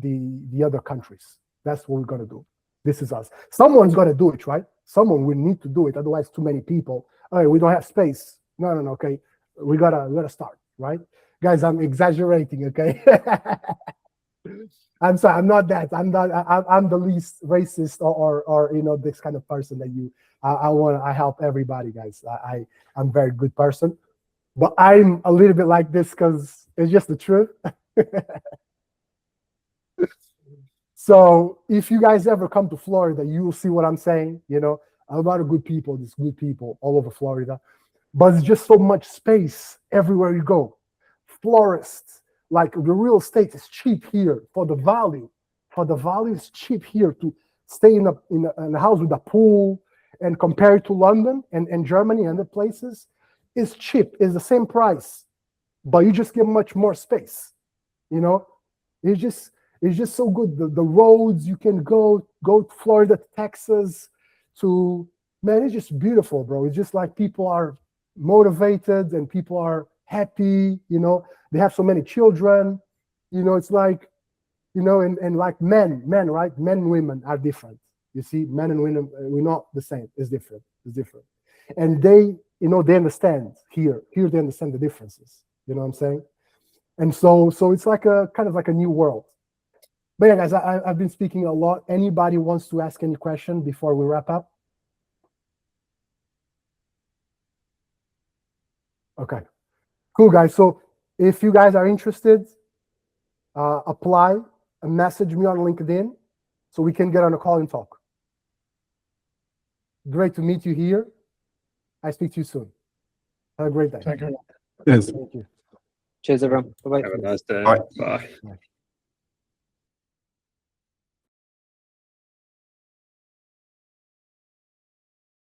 [SPEAKER 1] the other countries. That's what we're gonna do. This is us. Someone's gonna do it, right? Someone will need to do it. Otherwise, too many people. All right, we don't have space. No. Okay, we gotta start, right? Guys, I'm exaggerating. Okay. I'm sorry. I'm not that. I'm the least racist or this kind of person that you. I help everybody, guys. I'm a very good person, but I'm a little bit like this because it's just the truth. So if you guys ever come to Florida, you will see what I'm saying. A lot of good people. There's good people all over Florida, but it's just so much space everywhere you go. Florists, like the real estate is cheap here for the value. For the value, it's cheap here to stay in a house with a pool, and compared to London and Germany and other places, it's cheap. It's the same price, but you just get much more space. It's just so good. The roads you can go to Florida, Texas, man, it's just beautiful, bro. It's just like people are motivated and people are happy. They have so many children. It's like, and like men, right? Men and women are different. You see, men and women, we're not the same. It's different. And they, they understand here. Here they understand the differences. You know what I'm saying? And so it's like a kind of like a new world. But yeah, guys, I've been speaking a lot. Anybody wants to ask any question before we wrap up? Okay, cool, guys. So if you guys are interested, apply and message me on LinkedIn so we can get on a call and talk. Great to meet you here. I speak to you soon. Have a great day.
[SPEAKER 4] Thank you.
[SPEAKER 5] Yes.
[SPEAKER 1] Thank you.
[SPEAKER 3] Cheers, everyone. Bye-bye.
[SPEAKER 2] Have a nice day.
[SPEAKER 5] Bye.
[SPEAKER 2] Bye.
[SPEAKER 1] Bye.